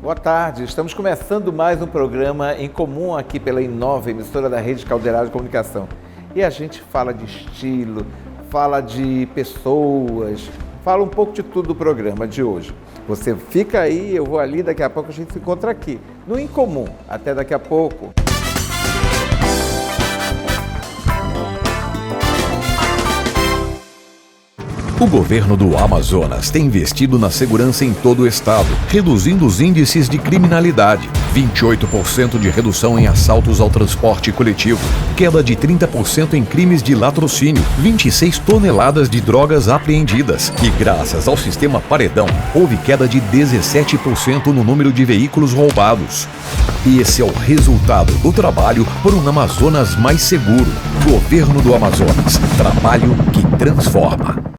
Boa tarde, estamos começando mais um programa em comum aqui pela Inova, emissora da Rede Caldeirado de Comunicação. E a gente fala de estilo, fala de pessoas, fala um pouco de tudo do programa de hoje. Você fica aí, eu vou ali, daqui a pouco a gente se encontra aqui, no Em Comum. Até daqui a pouco. O governo do Amazonas tem investido na segurança em todo o estado, reduzindo os índices de criminalidade. 28% de redução em assaltos ao transporte coletivo, queda de 30% em crimes de latrocínio, 26 toneladas de drogas apreendidas. E graças ao sistema Paredão, houve queda de 17% no número de veículos roubados. Esse é o resultado do trabalho por um Amazonas mais seguro. Governo do Amazonas. Trabalho que transforma.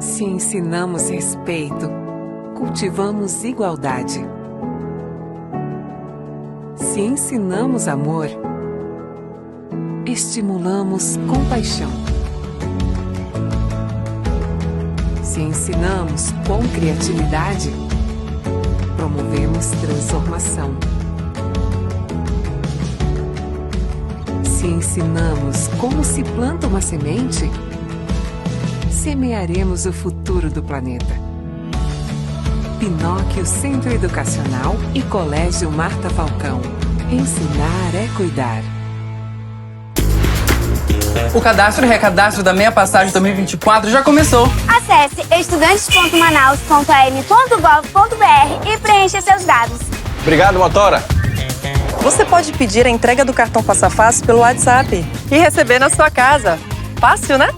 Se ensinamos respeito, cultivamos igualdade. Se ensinamos amor, estimulamos compaixão. Se ensinamos com criatividade, promovemos transformação. Se ensinamos como se planta uma semente, semearemos o futuro do planeta. Pinóquio Centro Educacional e Colégio Marta Falcão. Ensinar é cuidar. O cadastro e recadastro da meia passagem 2024 já começou. Acesse estudantes.manaus.am.gov.br e preencha seus dados. Obrigado, motora! Você pode pedir a entrega do cartão Passa Fácil pelo WhatsApp e receber na sua casa. Fácil, né?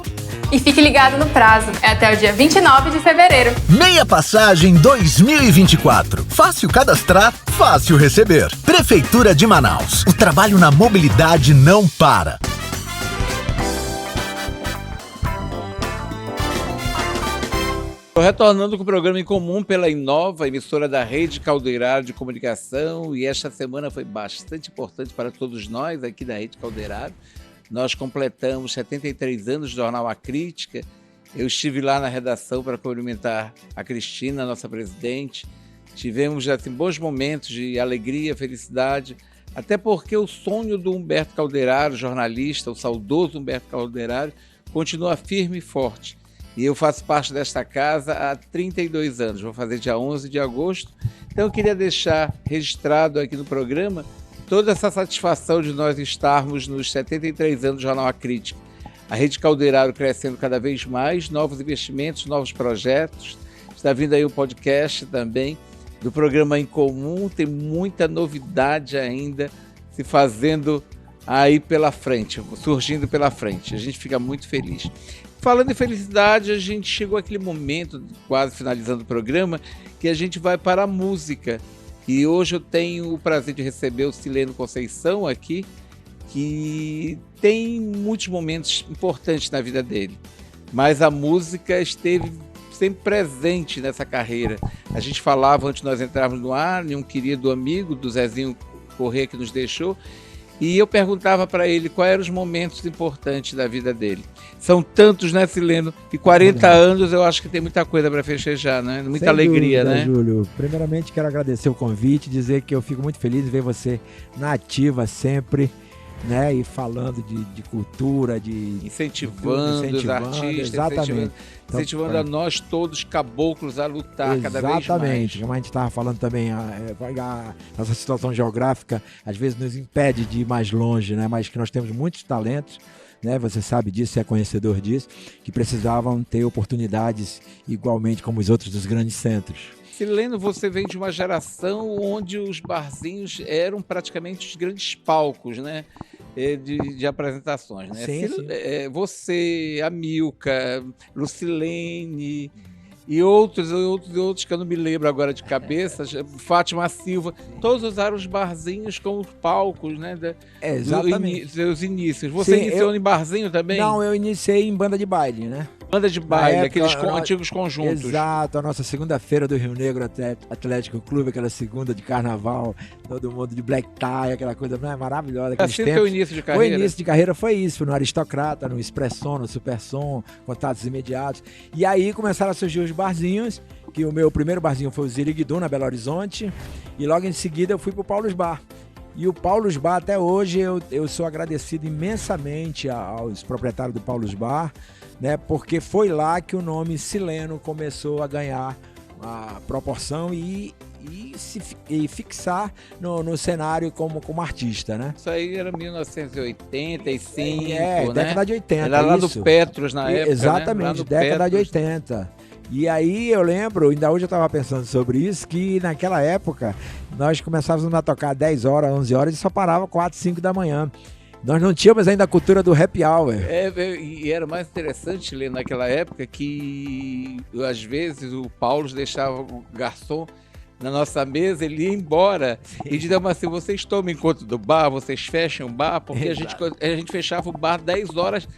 E fique ligado no prazo, é até o dia 29 de fevereiro. Meia Passagem 2024. Fácil cadastrar, fácil receber. Prefeitura de Manaus. O trabalho na mobilidade não para. Estou retornando com o programa Em Comum pela Inova, emissora da Rede Caldeirado de Comunicação, e esta semana foi bastante importante para todos nós aqui da Rede Caldeirado. Nós completamos 73 anos do jornal A Crítica. Eu estive lá na redação para cumprimentar a Cristina, nossa presidente. Tivemos assim, bons momentos de alegria, felicidade, até porque o sonho do Humberto Calderaro, jornalista, o saudoso Humberto Calderaro, continua firme e forte. E eu faço parte desta casa há 32 anos, vou fazer dia 11 de agosto. Então eu queria deixar registrado aqui no programa toda essa satisfação de nós estarmos nos 73 anos do Jornal A Crítica. A Rede Caldeirado crescendo cada vez mais, novos investimentos, novos projetos. Está vindo aí o podcast também do programa Em Comum, tem muita novidade ainda se fazendo aí pela frente, surgindo pela frente. A gente fica muito feliz. Falando em felicidade, a gente chegou àquele momento, quase finalizando o programa, que a gente vai para a música. E hoje eu tenho o prazer de receber o Sileno Conceição aqui, que tem muitos momentos importantes na vida dele. Mas a música esteve sempre presente nessa carreira. A gente falava antes de nós entrarmos no ar, de um querido amigo do Zezinho Corrêa que nos deixou, e eu perguntava para ele quais eram os momentos importantes da vida dele. São tantos, né, Sileno? E 40 anos eu acho que tem muita coisa para festejar, né? Muita alegria, né? Júlio, primeiramente quero agradecer o convite, dizer que eu fico muito feliz de ver você na ativa sempre, né? E falando de cultura, de incentivando os artistas, exatamente. Incentivando a nós todos caboclos a lutar cada vez mais. Exatamente, como a gente estava falando também, a nossa situação geográfica às vezes nos impede de ir mais longe, né? Mas que nós temos muitos talentos, né? Você sabe disso, é conhecedor disso, que precisavam ter oportunidades igualmente como os outros dos grandes centros. Sileno, você vem de uma geração onde os barzinhos eram praticamente os grandes palcos, né? De apresentações, né? Sim, sim. Você, a Milka, Lucilene e outros que eu não me lembro agora de cabeça, Fátima Silva, todos usaram os barzinhos como palcos, né? Exatamente. Seus inícios. Você iniciou em barzinho também? Não, eu iniciei em banda de baile, né? Banda de baile, aqueles antigos conjuntos. Exato, a nossa segunda-feira do Rio Negro Atlético Clube, aquela segunda de carnaval, todo mundo de black tie, aquela coisa maravilhosa. Assim foi o início de carreira? O início de carreira foi isso, no Aristocrata, no Expresson, no Supersom, Contatos Imediatos. E aí começaram a surgir os barzinhos que o meu primeiro barzinho foi o Ziriguidum, na Belo Horizonte, e logo em seguida eu fui pro Paulo's Bar. E o Paulo's Bar, até hoje, eu sou agradecido imensamente aos proprietários do Paulo's Bar, né, porque foi lá que o nome Sileno começou a ganhar a proporção e fixar no cenário como artista, né? Isso aí era 1985, né? Década de 80. Era lá do Petros na época, exatamente, né? década Petros. de 80. E aí eu lembro, ainda hoje eu estava pensando sobre isso, que naquela época nós começávamos a tocar 10 horas, 11 horas e só parava 4, 5 da manhã. Nós não tínhamos ainda a cultura do happy hour. E era mais interessante ler naquela época que, às vezes, o Paulo deixava o garçom na nossa mesa, ele ia embora. E dizia assim, vocês tomem conta do bar, vocês fecham o bar, porque a gente fechava o bar 10 horas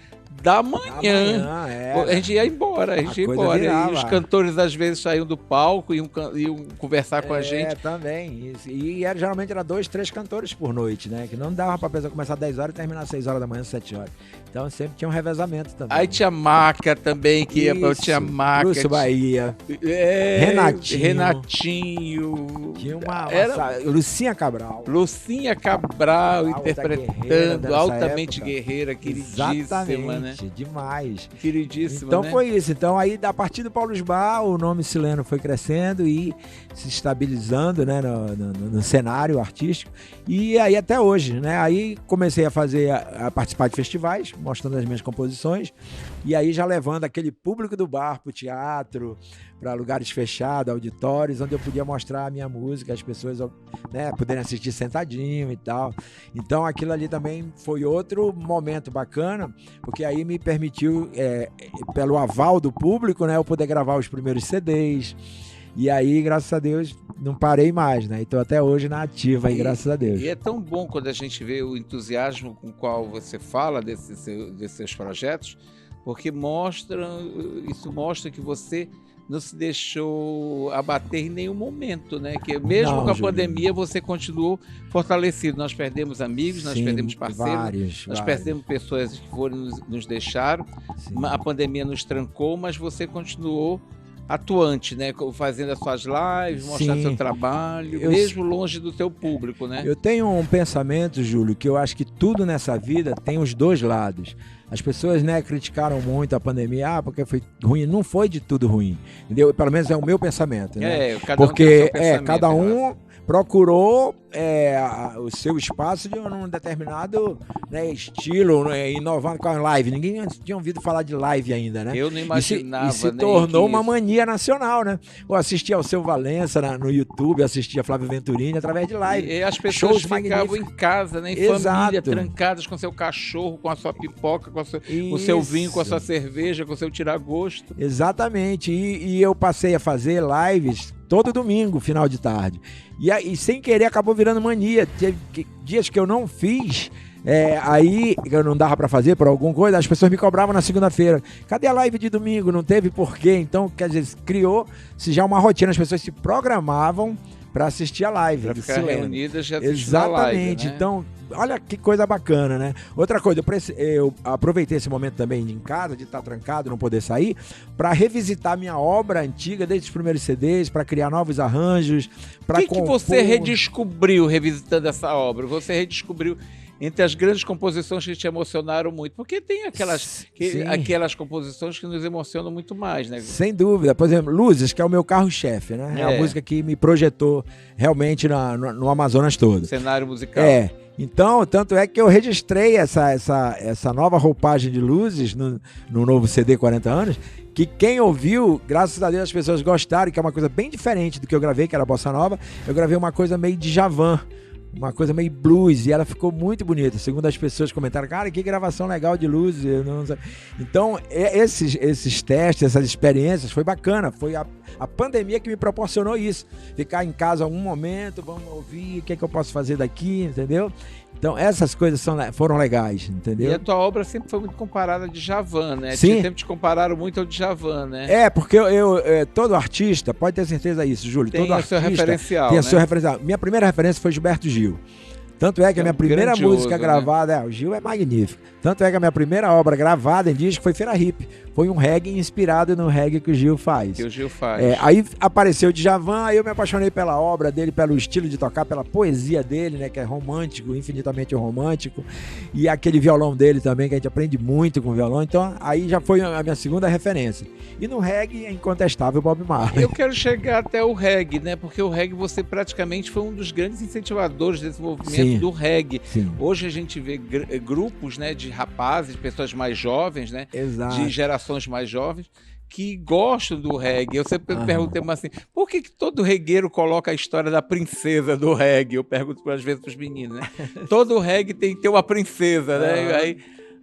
da manhã. A gente ia embora, E os cantores às vezes saíam do palco e iam conversar com a gente. Também. E geralmente era 2, 3 cantores por noite, né? Que não dava pra pessoa começar 10 horas e terminar 6 horas da manhã, 7 horas. Então sempre tinha um revezamento também. Aí tinha Maca também, que tinha Maca. Lúcio Bahia. Renatinho. Tinha Lucinha Cabral. Lucinha Cabral interpretando, altamente guerreira, queridíssima, né? Demais. Queridíssima, então né? foi isso. Então aí, a partir do Paulo's Bar, o nome Sileno foi crescendo e se estabilizando, né, no cenário artístico. E aí até hoje, né? Aí comecei a participar de festivais, mostrando as minhas composições. E aí já levando aquele público do bar pro teatro, para lugares fechados, auditórios, onde eu podia mostrar a minha música, as pessoas, né, poderem assistir sentadinho e tal. Então aquilo ali também foi outro momento bacana, porque aí me permitiu, pelo aval do público, né, eu poder gravar os primeiros CDs. E aí, graças a Deus, não parei mais, né? Estou até hoje na ativa aí, graças a Deus. E é tão bom quando a gente vê o entusiasmo com o qual você fala desses seus projetos, porque isso mostra que você não se deixou abater em nenhum momento, né? Que mesmo com a pandemia você continuou fortalecido. Nós perdemos amigos, nós perdemos parceiros, nós perdemos pessoas que nos deixaram. A pandemia nos trancou, mas você continuou atuante, né? Fazendo as suas lives, mostrando seu trabalho, mesmo longe do teu público, né? Eu tenho um pensamento, Júlio, que eu acho que tudo nessa vida tem os dois lados. As pessoas, né, criticaram muito a pandemia, porque foi ruim. Não foi de tudo ruim, entendeu? Pelo menos é o meu pensamento, né? Porque cada um procurou o seu espaço de um determinado, né, estilo, né, inovando com a live. Ninguém tinha ouvido falar de live ainda, né? Eu não imaginava. E se tornou uma mania nacional, né? Eu assistia ao Seu Valença no YouTube, assistia a Flávio Venturini através de live. E as pessoas ficavam em casa, né, em família, trancadas com seu cachorro, com a sua pipoca, com o seu vinho, com a sua cerveja, com o seu tiragosto. Exatamente. E eu passei a fazer lives todo domingo, final de tarde. E sem querer acabou virando mania. Teve dias que eu não fiz, aí eu não dava pra fazer por alguma coisa, as pessoas me cobravam na segunda-feira. Cadê a live de domingo? Não teve porquê. Então, quer dizer, criou-se já uma rotina, as pessoas se programavam para assistir a live. Para ficar reunidas e assistir Exatamente. A live, né? Então, olha que coisa bacana, né? Outra coisa, eu aproveitei esse momento também em casa, de estar trancado, não poder sair, para revisitar minha obra antiga, desde os primeiros CDs, para criar novos arranjos, para compor. O que você redescobriu revisitando essa obra? Você redescobriu entre as grandes composições que te emocionaram muito, porque tem aquelas composições que nos emocionam muito mais, né? Sem dúvida. Por exemplo, Luzes, que é o meu carro-chefe, né? É a música que me projetou realmente no Amazonas todo. Cenário musical. Então, tanto é que eu registrei essa nova roupagem de Luzes no novo CD 40 anos, que quem ouviu, graças a Deus as pessoas gostaram, que é uma coisa bem diferente do que eu gravei, que era Bossa Nova. Eu gravei uma coisa meio de Djavan, uma coisa meio blues, e ela ficou muito bonita. Segundo as pessoas comentaram, cara, que gravação legal de luz. Então, esses testes, essas experiências, foi bacana. Foi a pandemia que me proporcionou isso. Ficar em casa um momento, vamos ouvir, o que é que eu posso fazer daqui, entendeu? Então, essas coisas foram legais, entendeu? E a tua obra sempre foi muito comparada a Djavan, né? Sim. Sempre te compararam muito ao Djavan, né? Porque todo artista, pode ter certeza disso, Júlio. Tem todo o seu artista referencial, tem né? o seu referencial. Minha primeira referência foi Gilberto Gil. Tanto é que a minha primeira música né? gravada, o Gil é magnífico. Tanto é que a minha primeira obra gravada em disco foi Feira Hippie. Foi um reggae inspirado no reggae que o Gil faz. Aí apareceu o Djavan, aí eu me apaixonei pela obra dele, pelo estilo de tocar, pela poesia dele, né, que é romântico, infinitamente romântico. E aquele violão dele também, que a gente aprende muito com o violão. Então, aí já foi a minha segunda referência. E no reggae é incontestável Bob Marley. Eu quero chegar até o reggae, né? Porque o reggae você praticamente foi um dos grandes incentivadores desse movimento do reggae. Sim. Hoje a gente vê grupos, né, de rapazes, de pessoas mais jovens, né? Exato. De gerações mais jovens, que gostam do reggae. Eu sempre perguntei assim, por que todo regueiro coloca a história da princesa do reggae? Eu pergunto às vezes para os meninos, né? Todo reggae tem que ter uma princesa, né?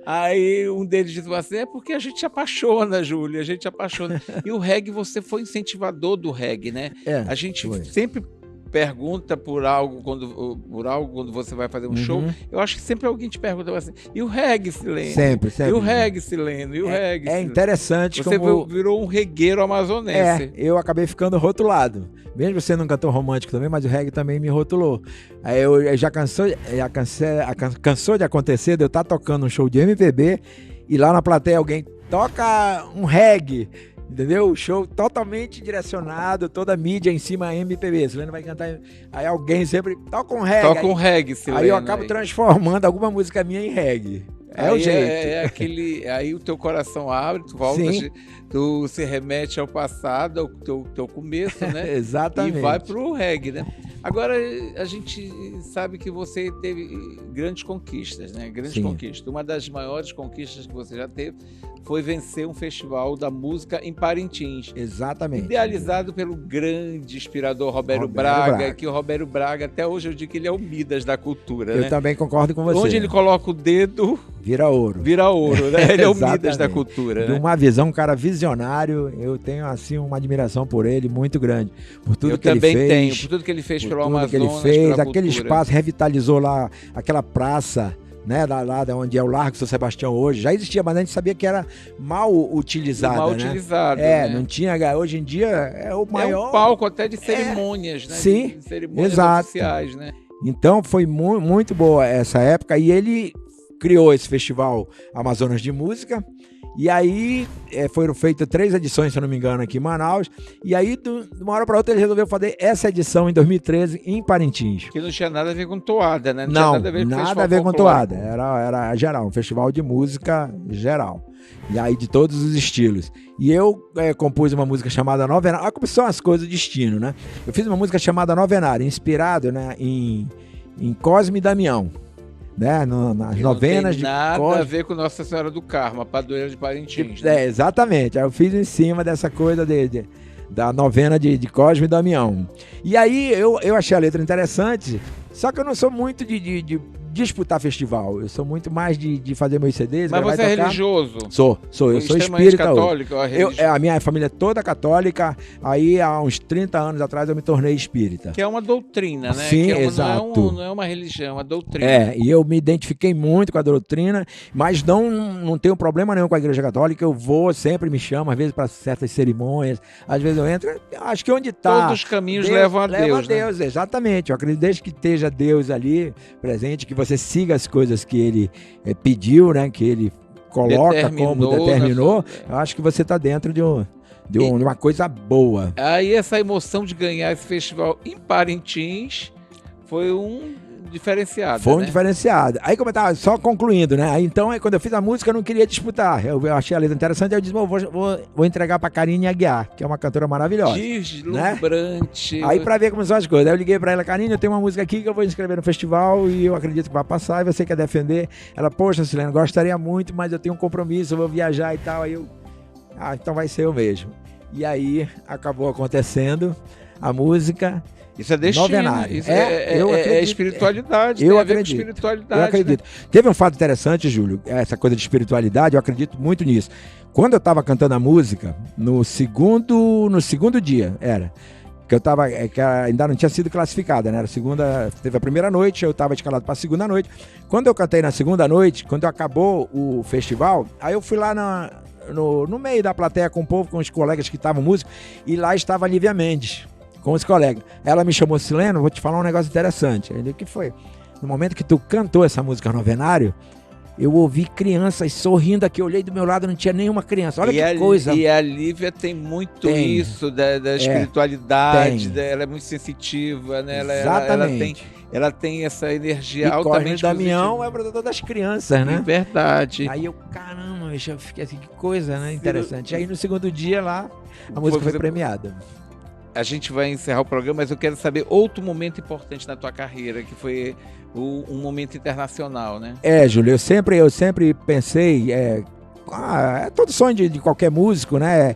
Aí um deles diz assim, é porque a gente se apaixona, Júlia, a gente se apaixona. E o reggae, você foi incentivador do reggae, né? A gente sempre pergunta por algo quando você vai fazer um show. Eu acho que sempre alguém te pergunta assim, e o reggae, Sileno? Sempre. E o reggae, Sileno? E o reggae? É interessante você como... virou um regueiro amazonense. Eu acabei ficando rotulado. Mesmo sendo um cantor romântico também, mas o reggae também me rotulou. Aí eu já cansou de acontecer de eu estar tocando um show de MPB e lá na plateia alguém toca um reggae. Entendeu? O show totalmente direcionado, toda a mídia em cima MPB. Sileno vai cantar. Aí alguém sempre toca um reggae. Toca um reggae, Sileno. Aí eu acabo transformando alguma música minha em reggae. É o jeito. Aí o teu coração abre, tu volta, tu se remete ao passado, ao teu começo, né? Exatamente. E vai pro reggae, né? Agora, a gente sabe que você teve grandes conquistas, né? Grandes conquistas. Uma das maiores conquistas que você já teve foi vencer um festival da música em Parintins. Exatamente. Idealizado pelo grande inspirador Roberto Braga, que o Roberto Braga, até hoje eu digo que ele é o Midas da cultura, né? Eu também concordo com você. Onde ele coloca o dedo... Vira ouro. Vira ouro, né? Ele é o Midas da cultura, né? De uma visão, um cara visionário, eu tenho, assim, uma admiração por ele muito grande. Por tudo que ele fez. Eu também tenho, por tudo que ele fez pelo Amazonas, que ele fez, aquele espaço, revitalizou lá aquela praça, né, lá onde é o Largo São Sebastião hoje. Já existia, mas a gente sabia que era mal utilizada, mal né? utilizado, né? Não tinha, hoje em dia é o maior... É um palco até de cerimônias, né? Sim, de cerimônias oficiais, né? Então foi muito boa essa época e ele criou esse festival Amazonas de Música. E aí foram feitas 3 edições, se eu não me engano, aqui em Manaus. E aí, de uma hora para outra, ele resolveu fazer essa edição em 2013 em Parintins. Que não tinha nada a ver com toada, né? Não, nada a ver com toada. Era geral, um festival de música geral. E aí, de todos os estilos. E eu compus uma música chamada Novenário. Olha como são as coisas do destino, né? Eu fiz uma música chamada Novenário, inspirado, né, em Cosme e Damião. Né, nas novenas de nada a ver com Nossa Senhora do Carmo, a padroeira de Parintins, né? Exatamente, aí eu fiz em cima dessa coisa da novena de Cosme e Damião. E aí eu achei a letra interessante, só que eu não sou muito de disputar festival, eu sou muito mais de fazer meus CDs. Mas você é religioso? Eu sou espírita. Católico, a minha família é toda católica, aí há uns 30 anos atrás eu me tornei espírita. Que é uma doutrina, né? Sim, exato. Não é uma religião, é uma doutrina. E eu me identifiquei muito com a doutrina, mas não tenho problema nenhum com a Igreja Católica, eu vou, sempre me chamo, às vezes para certas cerimônias, às vezes eu entro, acho que onde está... Todos os caminhos levam a Deus, né? Exatamente, eu acredito desde que esteja Deus ali presente, que você siga as coisas que ele pediu, né? Que ele coloca como determinou. Eu acho que você está dentro de uma coisa boa. Aí essa emoção de ganhar esse festival em Parintins foi um diferenciado. Foi um diferenciado. Aí, como eu estava só concluindo, né? Aí, então, quando eu fiz a música, eu não queria disputar. Eu achei a letra interessante, aí eu disse, vou entregar para Karine Aguiar, que é uma cantora maravilhosa. Deslumbrante. Né? Aí, para ver como são as coisas. Aí eu liguei para ela, Karine, eu tenho uma música aqui que eu vou inscrever no festival e eu acredito que vai passar e você quer defender. Ela, poxa, Sileno, gostaria muito, mas eu tenho um compromisso, eu vou viajar e tal. Aí eu, então vai ser eu mesmo. E aí, acabou acontecendo a música... Isso é destino, Novenário. Isso é espiritualidade, eu tem acredito, a ver com espiritualidade. Eu acredito. Né? Teve um fato interessante, Júlio, essa coisa de espiritualidade, eu acredito muito nisso. Quando eu estava cantando a música, no segundo dia, que eu tava, que ainda não tinha sido classificada, né? Teve a primeira noite, eu estava escalado para a segunda noite. Quando eu cantei na segunda noite, quando acabou o festival, aí eu fui lá no meio da plateia com o povo, com os colegas que estavam músicos, e lá estava a Lívia Mendes, com os colegas. Ela me chamou, Sileno, vou te falar um negócio interessante. Aí o que foi? no momento que tu cantou essa música Novenário, eu ouvi crianças sorrindo aqui, eu olhei do meu lado, não tinha nenhuma criança. Olha que coisa. E a Lívia tem muito isso da espiritualidade, ela é muito sensitiva, né? Exatamente. Ela tem essa energia e altamente Damião é protetor das crianças, né? Verdade. Aí eu, caramba, eu fiquei assim, que coisa, né? Interessante. Aí no segundo dia lá, a música foi premiada. A gente vai encerrar o programa, mas eu quero saber outro momento importante na tua carreira, que foi um momento internacional, né? Júlio, eu sempre pensei, é todo sonho de qualquer músico, né?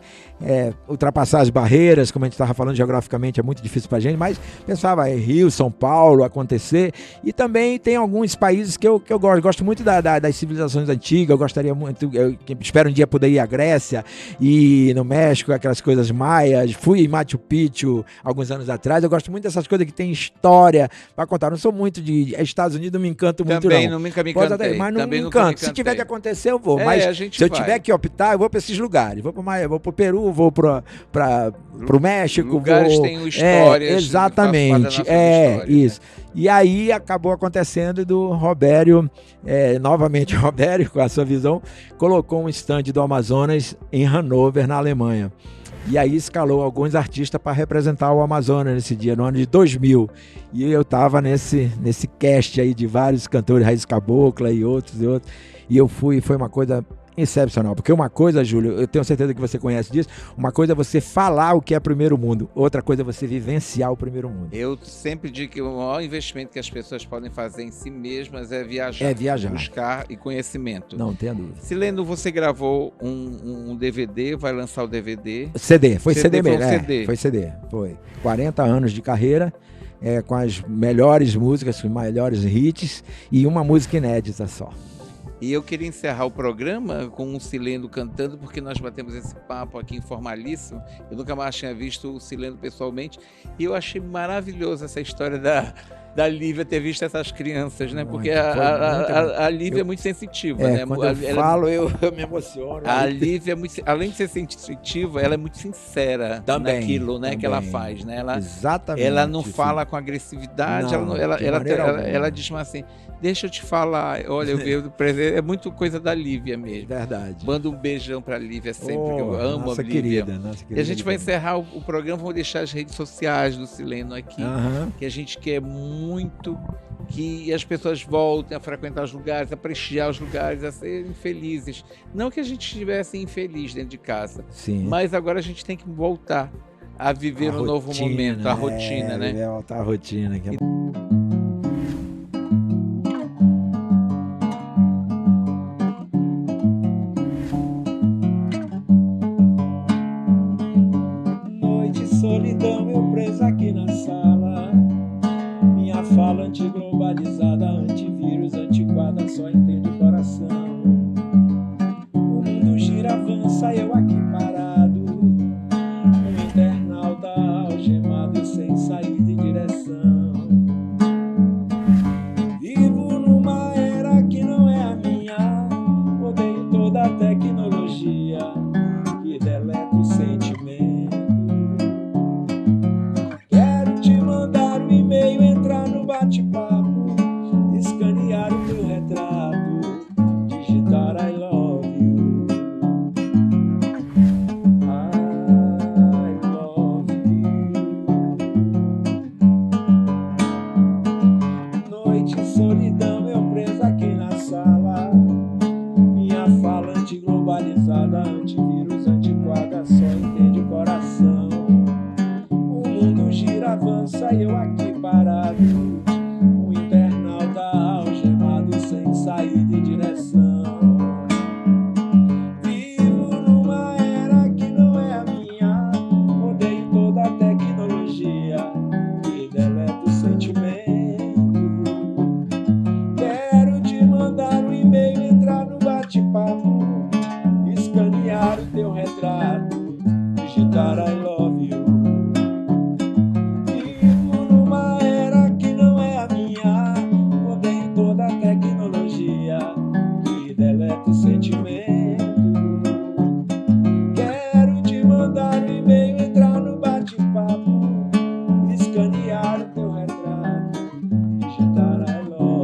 Ultrapassar as barreiras, como a gente estava falando, geograficamente é muito difícil pra gente, mas pensava Rio, São Paulo, acontecer. E também tem alguns países que eu gosto muito das civilizações antigas, eu gostaria muito, eu espero um dia poder ir à Grécia e no México, aquelas coisas maias, fui em Machu Picchu alguns anos atrás, eu gosto muito dessas coisas que tem história pra contar, não sou muito de Estados Unidos, não me encanto muito não. Também nunca me encantei. Mas não me encanto, se tiver de acontecer eu vou, mas se eu tiver que optar, eu vou pra esses lugares, vou pro Peru, vou pro México. Lugares têm histórias. Exatamente. Isso. E aí acabou acontecendo do Robério, novamente o Robério, com a sua visão, colocou um stand do Amazonas em Hannover, na Alemanha. E aí escalou alguns artistas para representar o Amazonas nesse dia, no ano de 2000. E eu estava nesse cast aí de vários cantores, Raiz Cabocla e outros. E eu fui, foi uma coisa excepcional, porque uma coisa, Júlio, eu tenho certeza que você conhece disso, uma coisa é você falar o que é primeiro mundo, outra coisa é você vivenciar o primeiro mundo. Eu sempre digo que o maior investimento que as pessoas podem fazer em si mesmas é viajar. Buscar e conhecimento. Não tenha dúvida. Sileno, você gravou um DVD, vai lançar o DVD? CD, foi CD mesmo. Foi CD. Foi 40 anos de carreira, com as melhores músicas, os melhores hits e uma música inédita só. E eu queria encerrar o programa com o Sileno cantando, porque nós batemos esse papo aqui informalíssimo. Eu nunca mais tinha visto o Sileno pessoalmente. E eu achei maravilhoso essa história da Lívia ter visto essas crianças, né? Porque a Lívia é muito sensitiva, né? Quando eu falo, eu me emociono. A Lívia, além de ser sensitiva, ela é muito sincera naquilo, né? Que ela faz, né? Exatamente. Ela não fala com agressividade, ela diz assim, deixa eu te falar, olha, eu vejo do presente, é muito coisa da Lívia mesmo. Verdade. Manda um beijão pra Lívia sempre, que eu amo a Lívia. Nossa querida. E a gente vai encerrar o programa, vamos deixar as redes sociais do Sileno aqui, que a gente quer muito que as pessoas voltem a frequentar os lugares, a prestigiar os lugares, a serem felizes. Não que a gente estivesse infeliz dentro de casa, mas agora a gente tem que voltar a viver um novo momento, a rotina, né? Voltar a rotina. Solidão, eu preso aqui na sala. Minha fala antiglobalizada, antivírus, antiquada, só entende o coração. O mundo gira, avança, eu aqui parado. Um internauta algemado, sem saída e direção. Vivo numa era que não é a minha. Odeio toda a tecnologia que deleta o sentimento. E-mail, entrar no bate-papo, escanear o teu retrato, digitar I love you, I love you. Noite, solidão, eu preso aqui na sala. Minha fala antiglobalizada, antivírus, antiquada, só entende o coração. O mundo gira, avança e eu aqui parado, um internauta algemado, sem saída e direção. Vivo numa era que não é a minha, odeio toda a tecnologia e deleto o sentimento. Quero te mandar um e-mail, entrar no bate-papo, escanear o teu retrato, digitar I love you. Sentimento. Quero te mandar um e-mail, entrar no bate-papo, escanear o teu retrato, digitar I love you.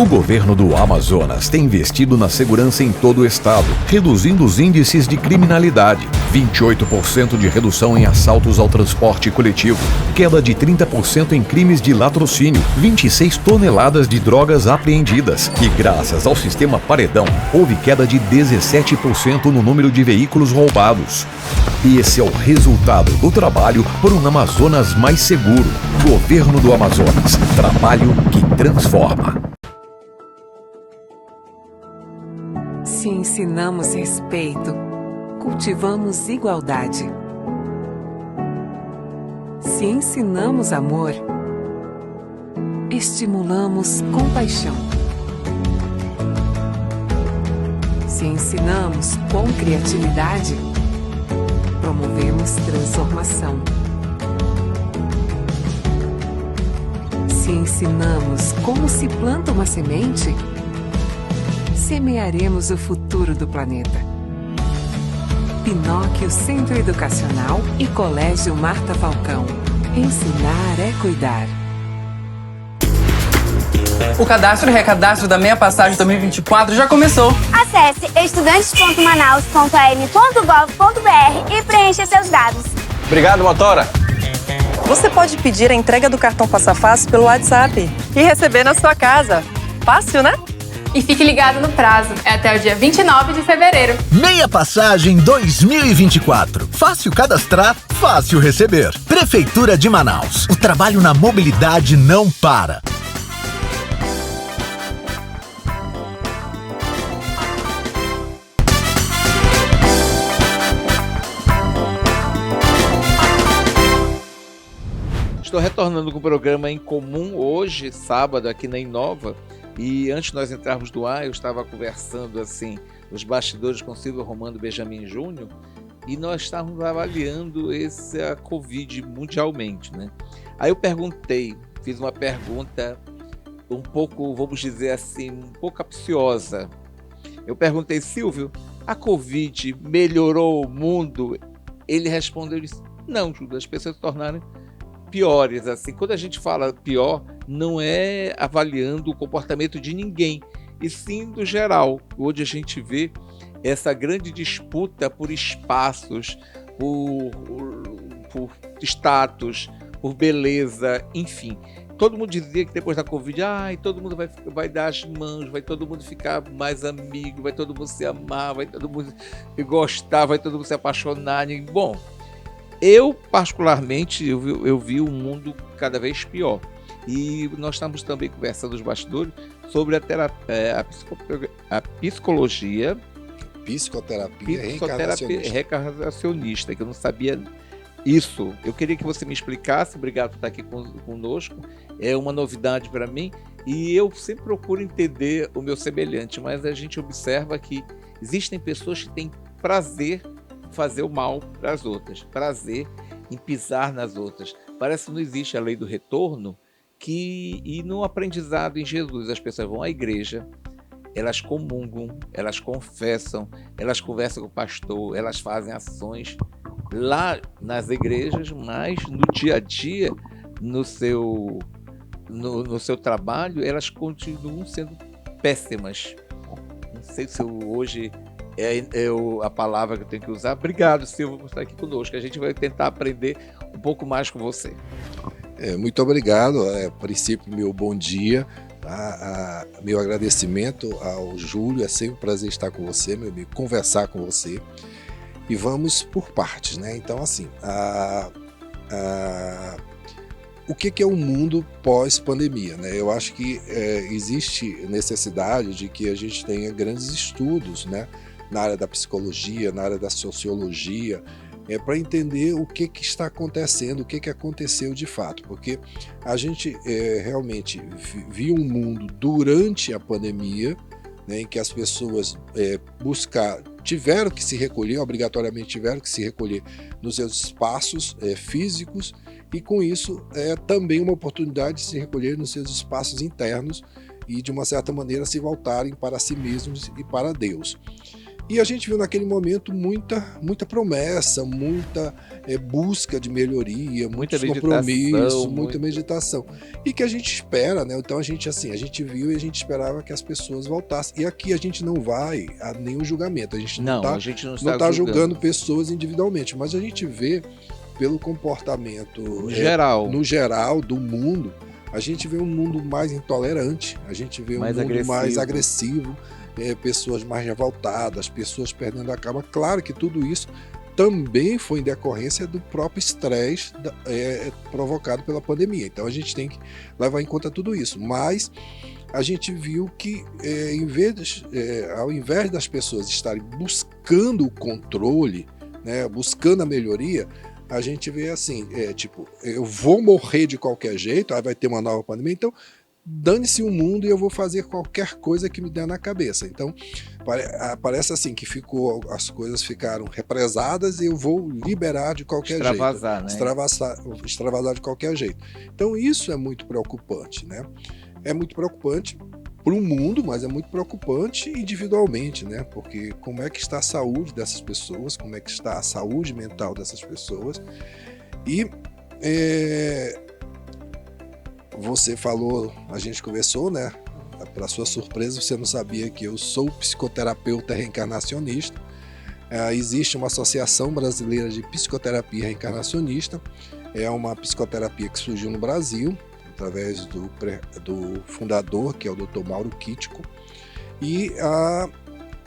O governo do Amazonas tem investido na segurança em todo o estado, reduzindo os índices de criminalidade. 28% de redução em assaltos ao transporte coletivo, queda de 30% em crimes de latrocínio, 26 toneladas de drogas apreendidas e, graças ao sistema Paredão, houve queda de 17% no número de veículos roubados. Esse é o resultado do trabalho por um Amazonas mais seguro. Governo do Amazonas. Trabalho que transforma. Se ensinamos respeito, cultivamos igualdade. Se ensinamos amor, estimulamos compaixão. Se ensinamos com criatividade, promovemos transformação. Se ensinamos como se planta uma semente, semearemos o futuro do planeta. Pinóquio Centro Educacional e Colégio Marta Falcão. Ensinar é cuidar. O cadastro e recadastro da Meia Passagem 2024 já começou. Acesse estudantes.manaus.am.gov.br e preencha seus dados. Obrigado, motora! Você pode pedir a entrega do cartão Passa Fácil pelo WhatsApp e receber na sua casa. Fácil, né? E fique ligado no prazo, é até o dia 29 de fevereiro. Meia Passagem 2024. Fácil cadastrar, fácil receber. Prefeitura de Manaus. O trabalho na mobilidade não para. Estou retornando com o programa Em Comum hoje, sábado, aqui na Inova. E antes de nós entrarmos do ar, eu estava conversando assim, os bastidores com Silvio Romano Benjamin Júnior, e nós estávamos avaliando essa Covid mundialmente, né? Aí eu perguntei, fiz uma pergunta um pouco, vamos dizer assim, um pouco capciosa. Eu perguntei, Silvio, a Covid melhorou o mundo? Ele respondeu, disse, não, Júlio, as pessoas se tornaram piores. Assim, quando a gente fala pior, não é avaliando o comportamento de ninguém, e sim do geral. Hoje a gente vê essa grande disputa por espaços, por status, por beleza, enfim. Todo mundo dizia que depois da Covid, todo mundo vai dar as mãos, vai todo mundo ficar mais amigo, vai todo mundo se amar, vai todo mundo se gostar, vai todo mundo se apaixonar. Bom, eu particularmente, eu vi um mundo cada vez pior. E nós estamos também conversando nos bastidores sobre a psicologia, psicoterapia reencarnacionista, que eu não sabia isso. Eu queria que você me explicasse, obrigado por estar aqui conosco, é uma novidade para mim, e eu sempre procuro entender o meu semelhante, mas a gente observa que existem pessoas que têm prazer em fazer o mal para as outras, prazer em pisar nas outras. Parece que não existe a lei do retorno, e no aprendizado em Jesus, as pessoas vão à igreja, elas comungam, elas confessam, elas conversam com o pastor, elas fazem ações lá nas igrejas, mas no dia a dia, no seu trabalho, elas continuam sendo péssimas. Não sei se hoje é a palavra que eu tenho que usar. Obrigado, Silvio, por estar aqui conosco. A gente vai tentar aprender um pouco mais com você. Muito obrigado. A princípio, meu bom dia. Meu agradecimento ao Júlio. É sempre um prazer estar com você, meu amigo, conversar com você. E vamos por partes, né? Então, assim, o que é um mundo pós-pandemia, né? Eu acho que existe necessidade de que a gente tenha grandes estudos, né? Na área da psicologia, na área da sociologia, para entender o que está acontecendo, o que aconteceu de fato, porque a gente realmente viu um mundo durante a pandemia, né, em que as pessoas tiveram que se recolher, obrigatoriamente tiveram que se recolher nos seus espaços físicos, e com isso também uma oportunidade de se recolher nos seus espaços internos e de uma certa maneira se voltarem para si mesmos e para Deus. E a gente viu naquele momento muita promessa, muita busca de melhoria, muitos compromissos, muita meditação. E que a gente espera, né? Então a gente viu e a gente esperava que as pessoas voltassem. E aqui a gente não vai a nenhum julgamento, a gente não está julgando pessoas individualmente, mas a gente vê pelo comportamento no geral do mundo, a gente vê um mundo mais intolerante, a gente vê um mundo mais agressivo, pessoas mais revoltadas, pessoas perdendo a calma. Claro que tudo isso também foi em decorrência do próprio estresse provocado pela pandemia. Então a gente tem que levar em conta tudo isso. Mas a gente viu que ao invés das pessoas estarem buscando o controle, né, buscando a melhoria, a gente vê assim, eu vou morrer de qualquer jeito, aí vai ter uma nova pandemia, então dane-se o mundo e eu vou fazer qualquer coisa que me der na cabeça. Então parece assim que as coisas ficaram represadas e eu vou liberar de qualquer jeito, né? Extravasar de qualquer jeito. Então isso é muito preocupante, né? É muito preocupante para o mundo, mas é muito preocupante individualmente, né? Porque como é que está a saúde dessas pessoas, como é que está a saúde mental dessas pessoas. E você falou, a gente conversou, né? Para sua surpresa, você não sabia que eu sou psicoterapeuta reencarnacionista. Existe uma Associação Brasileira de Psicoterapia Reencarnacionista. É uma psicoterapia que surgiu no Brasil, através do fundador, que é o Dr. Mauro Quitico. E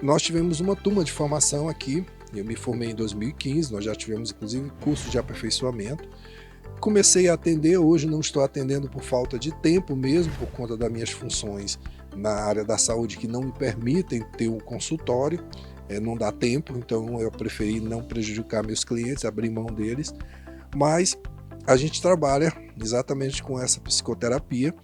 nós tivemos uma turma de formação aqui. Eu me formei em 2015, nós já tivemos inclusive curso de aperfeiçoamento. Comecei a atender, hoje não estou atendendo por falta de tempo mesmo, por conta das minhas funções na área da saúde que não me permitem ter um consultório, não dá tempo, então eu preferi não prejudicar meus clientes, abrir mão deles, mas a gente trabalha exatamente com essa psicoterapia,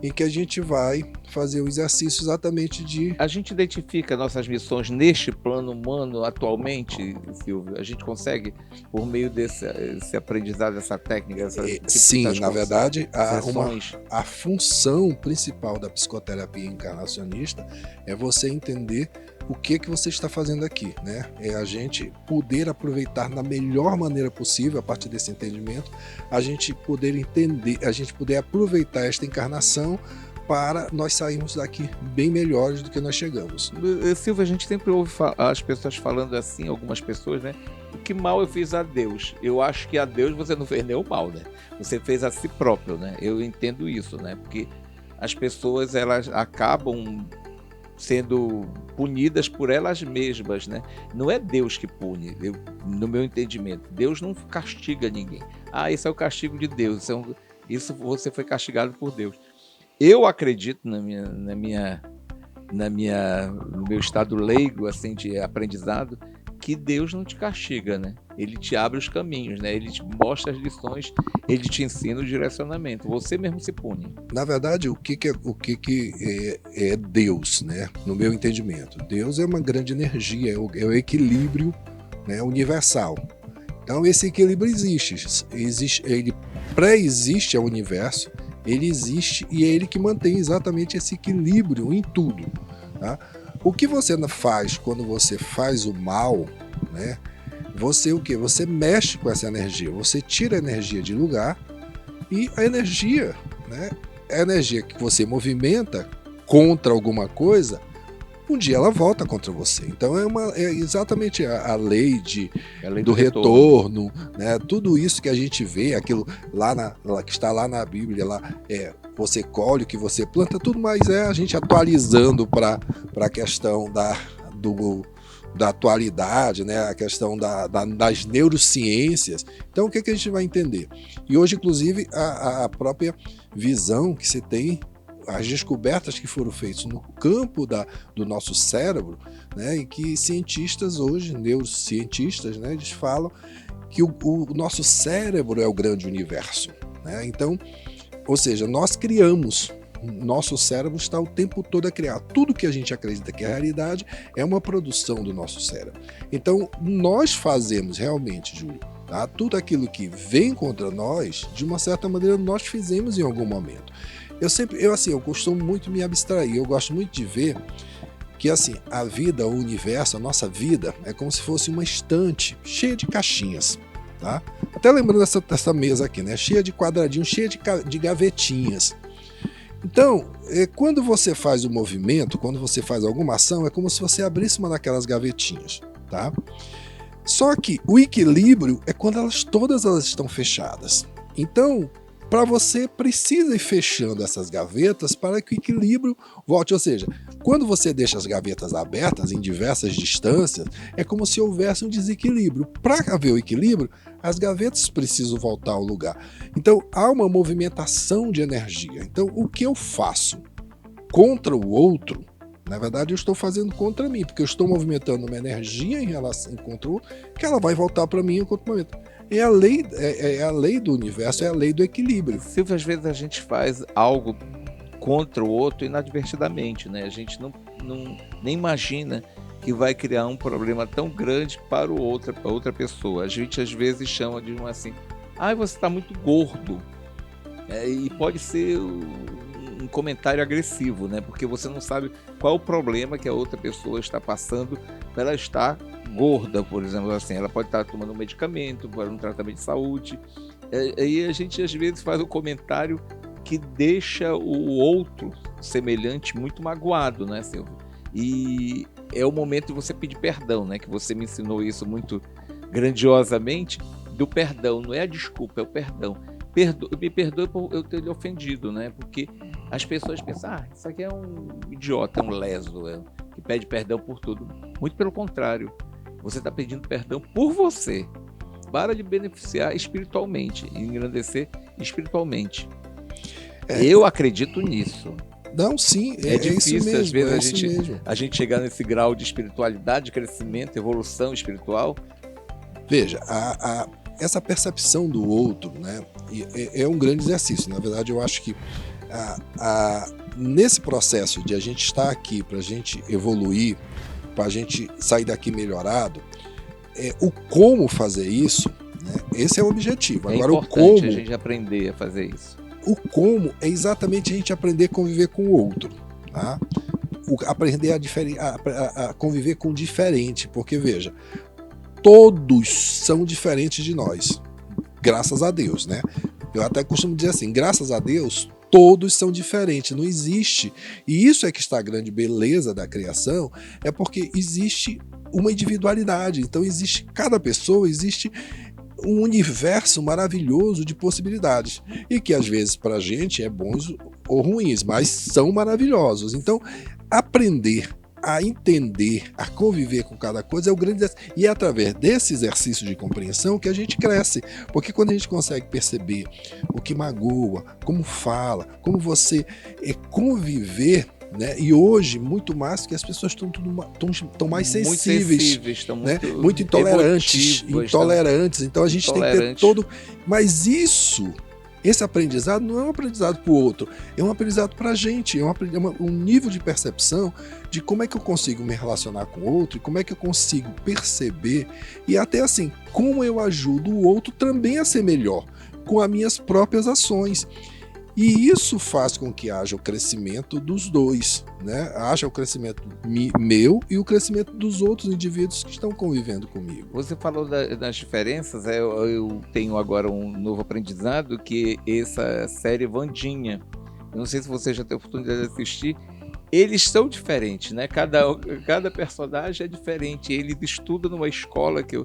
em que a gente vai fazer o exercício exatamente de... A gente identifica nossas missões neste plano humano atualmente, Silvio? A gente consegue, por meio desse aprendizado, dessa técnica? Sim, na verdade, a função principal da psicoterapia encarnacionista é você entender o que você está fazendo aqui, né? É a gente poder aproveitar da melhor maneira possível, a partir desse entendimento, a gente poder entender, a gente poder aproveitar esta encarnação para nós sairmos daqui bem melhores do que nós chegamos. Silvio, a gente sempre ouve as pessoas falando assim, algumas pessoas, né? Que mal eu fiz a Deus. Eu acho que a Deus você não fez nenhum mal, né? Você fez a si próprio, né? Eu entendo isso, né? Porque as pessoas, elas acabam sendo punidas por elas mesmas, né? Não é Deus que pune, no meu entendimento. Deus não castiga ninguém. Esse é o castigo de Deus. Isso você foi castigado por Deus. Eu acredito no meu estado leigo, assim, de aprendizado, que Deus não te castiga, né? Ele te abre os caminhos, né? Ele te mostra as lições, ele te ensina o direcionamento. Você mesmo se pune. Na verdade, o que é Deus, né? No meu entendimento, Deus é uma grande energia, é o equilíbrio, né, universal. Então esse equilíbrio existe, ele pré-existe ao universo, ele existe e é ele que mantém exatamente esse equilíbrio em tudo, tá? O que você faz quando você faz o mal, né? Você o quê? Você mexe com essa energia, você tira a energia de lugar e a energia, né? A energia que você movimenta contra alguma coisa, um dia ela volta contra você. Então é exatamente a lei do retorno, né? Tudo isso que a gente vê, aquilo que está lá na Bíblia, você colhe o que você planta, tudo mais a gente atualizando para a questão da atualidade, né? A questão das neurociências. Então o que a gente vai entender? E hoje, inclusive, a própria visão que se tem, as descobertas que foram feitas no campo do nosso cérebro, né, em que cientistas hoje, neurocientistas, né, eles falam que o nosso cérebro é o grande universo, né? Então, ou seja, nós criamos, nosso cérebro está o tempo todo a criar. Tudo que a gente acredita que é realidade é uma produção do nosso cérebro. Então, nós fazemos realmente, Júlio, tá? Tudo aquilo que vem contra nós, de uma certa maneira, nós fizemos em algum momento. Eu costumo muito me abstrair, eu gosto muito de ver que assim, a vida, o universo, a nossa vida é como se fosse uma estante cheia de caixinhas, tá? Até lembrando dessa mesa aqui, né? Cheia de quadradinhos, cheia de gavetinhas. Então, quando você faz o movimento, quando você faz alguma ação, é como se você abrisse uma daquelas gavetinhas, tá? Só que o equilíbrio é quando todas elas estão fechadas. Então, para você precisa ir fechando essas gavetas para que o equilíbrio volte. Ou seja, quando você deixa as gavetas abertas em diversas distâncias, é como se houvesse um desequilíbrio. Para haver o equilíbrio, as gavetas precisam voltar ao lugar. Então, há uma movimentação de energia. Então, o que eu faço contra o outro, na verdade, eu estou fazendo contra mim, porque eu estou movimentando uma energia em relação contra o outro, que ela vai voltar para mim em outro momento. É a lei do universo, é a lei do equilíbrio. Silvio, às vezes a gente faz algo contra o outro inadvertidamente, né? A gente nem imagina que vai criar um problema tão grande para outra pessoa. A gente às vezes chama de assim, você está muito gordo. E pode ser um comentário agressivo, né? Porque você não sabe qual é o problema que a outra pessoa está passando para ela estar gorda, por exemplo, assim. Ela pode estar tomando um medicamento para um tratamento de saúde. E a gente às vezes faz um comentário que deixa o outro semelhante muito magoado, né, Silvio? E é o momento de você pedir perdão, né? Que você me ensinou isso muito grandiosamente, do perdão. Não é a desculpa, é o perdão. Me perdoe por eu ter lhe ofendido, né? Porque as pessoas pensam, isso aqui é um idiota, um leso, que pede perdão por tudo. Muito pelo contrário, você está pedindo perdão por você, para lhe beneficiar espiritualmente, engrandecer espiritualmente. Eu acredito nisso. Não, sim, é difícil isso mesmo, às vezes a gente chegar nesse grau de espiritualidade, de crescimento, evolução espiritual. Veja, essa percepção do outro, né, é um grande exercício. Na verdade, eu acho que nesse processo de a gente estar aqui para a gente evoluir, para a gente sair daqui melhorado, o como fazer isso, né, esse é o objetivo. Agora, o como a gente aprender a fazer isso. O como é exatamente a gente aprender a conviver com o outro, tá? Aprender a conviver com o diferente, porque veja, todos são diferentes de nós, graças a Deus, né? Eu até costumo dizer assim, graças a Deus, todos são diferentes, não existe. E isso é que está a grande beleza da criação, é porque existe uma individualidade. Então cada pessoa existe um universo maravilhoso de possibilidades. E que às vezes para a gente é bons ou ruins, mas são maravilhosos. Então, aprender a entender, a conviver com cada coisa é o grande exercício. E é através desse exercício de compreensão que a gente cresce. Porque quando a gente consegue perceber o que magoa, como fala, como você conviver, né? E hoje, muito mais, porque as pessoas estão mais sensíveis, estão né? Muito intolerantes. Então a gente tem que ter todo... Mas esse aprendizado não é um aprendizado para o outro, é um aprendizado para a gente, é um nível de percepção de como é que eu consigo me relacionar com o outro e como é que eu consigo perceber e até assim, como eu ajudo o outro também a ser melhor com as minhas próprias ações. E isso faz com que haja o crescimento dos dois, né? Haja o crescimento meu e o crescimento dos outros indivíduos que estão convivendo comigo. Você falou das diferenças, eu tenho agora um novo aprendizado, que essa série Wandinha, eu não sei se você já teve a oportunidade de assistir, eles são diferentes, né? Cada personagem é diferente, eles estudam numa escola que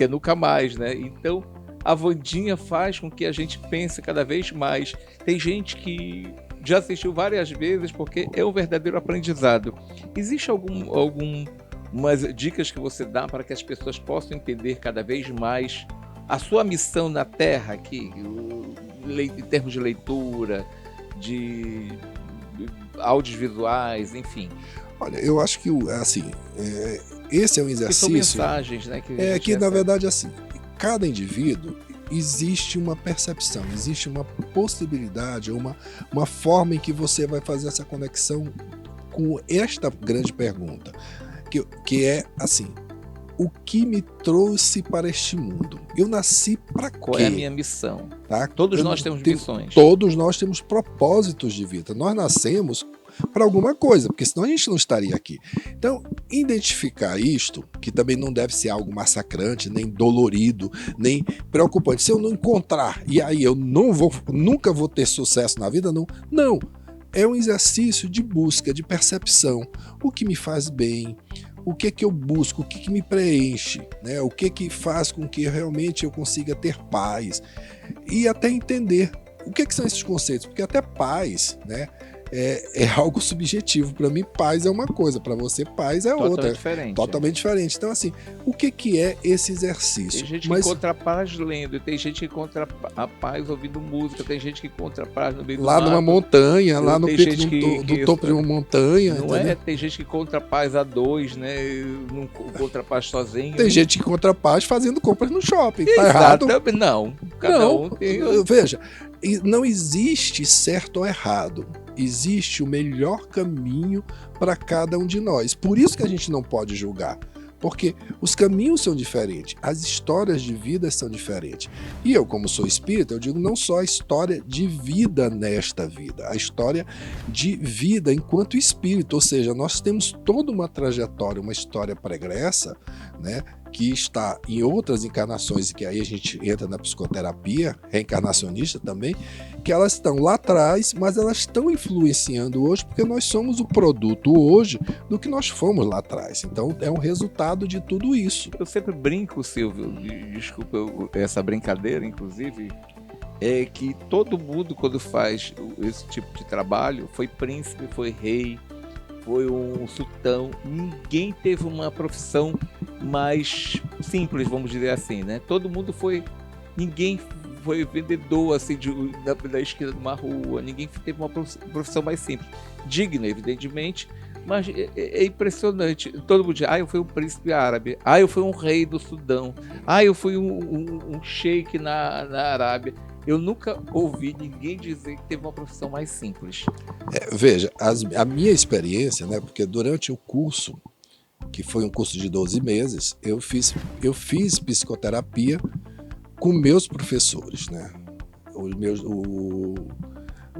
é Nunca Mais, né? Então, a Wandinha faz com que a gente pense cada vez mais. Tem gente que já assistiu várias vezes porque é um verdadeiro aprendizado. Existe algumas dicas que você dá para que as pessoas possam entender cada vez mais a sua missão na Terra aqui, em termos de leitura, de audiovisuais, enfim? Olha, eu acho que esse é um exercício... Que são mensagens, né? Que na verdade, assim, cada indivíduo existe uma percepção, existe uma possibilidade, uma forma em que você vai fazer essa conexão com esta grande pergunta, que é assim, o que me trouxe para este mundo? Eu nasci para quê? Qual é a minha missão? Tá? Todos nós temos missões. Todos nós temos propósitos de vida. Nós nascemos para alguma coisa, porque senão a gente não estaria aqui. Então, identificar isto, que também não deve ser algo massacrante, nem dolorido, nem preocupante. Se eu não encontrar, e aí eu nunca vou ter sucesso na vida, não. Não. É um exercício de busca, de percepção. O que me faz bem, o que eu busco, o que me preenche, né? O que faz com que realmente eu consiga ter paz. E até entender o que são esses conceitos, porque até paz, né? É algo subjetivo. Para mim, paz é uma coisa, para você, paz é outra. Totalmente diferente. Então, assim, o que é esse exercício? Tem gente que encontra a paz lendo, tem gente que encontra a paz ouvindo música, tem gente que encontra a paz no meio do lá mato, numa montanha, lá no pico do topo de uma montanha. Não entendeu? Tem gente que encontra a paz a dois, né? Não encontra a paz sozinho. Tem gente que encontra a paz fazendo compras no shopping. Tá errado? errado? Não. Cada um tem... Veja, não existe certo ou errado. Existe o melhor caminho para cada um de nós. Por isso que a gente não pode julgar. Porque os caminhos são diferentes, as histórias de vida são diferentes. E eu, como sou espírita, eu digo não só a história de vida nesta vida, a história de vida enquanto espírito. Ou seja, nós temos toda uma trajetória, uma história pregressa, né, que está em outras encarnações, e que aí a gente entra na psicoterapia reencarnacionista também, que elas estão lá atrás, mas elas estão influenciando hoje, porque nós somos o produto hoje do que nós fomos lá atrás. Então é um resultado de tudo isso. Eu sempre brinco, Silvio, desculpa essa brincadeira, inclusive, é que todo mundo, quando faz esse tipo de trabalho, foi príncipe, foi rei, foi um sultão, ninguém teve uma profissão mais simples, vamos dizer assim, né? Todo mundo ninguém foi vendedor assim da esquina de uma rua, ninguém teve uma profissão mais simples, digna, evidentemente, mas é impressionante. Todo mundo diz, eu fui um príncipe árabe, eu fui um rei do Sudão, eu fui um sheik na Arábia. Eu nunca ouvi ninguém dizer que teve uma profissão mais simples. Veja, a minha experiência, né, porque durante o curso, que foi um curso de 12 meses, eu fiz psicoterapia com meus professores, né?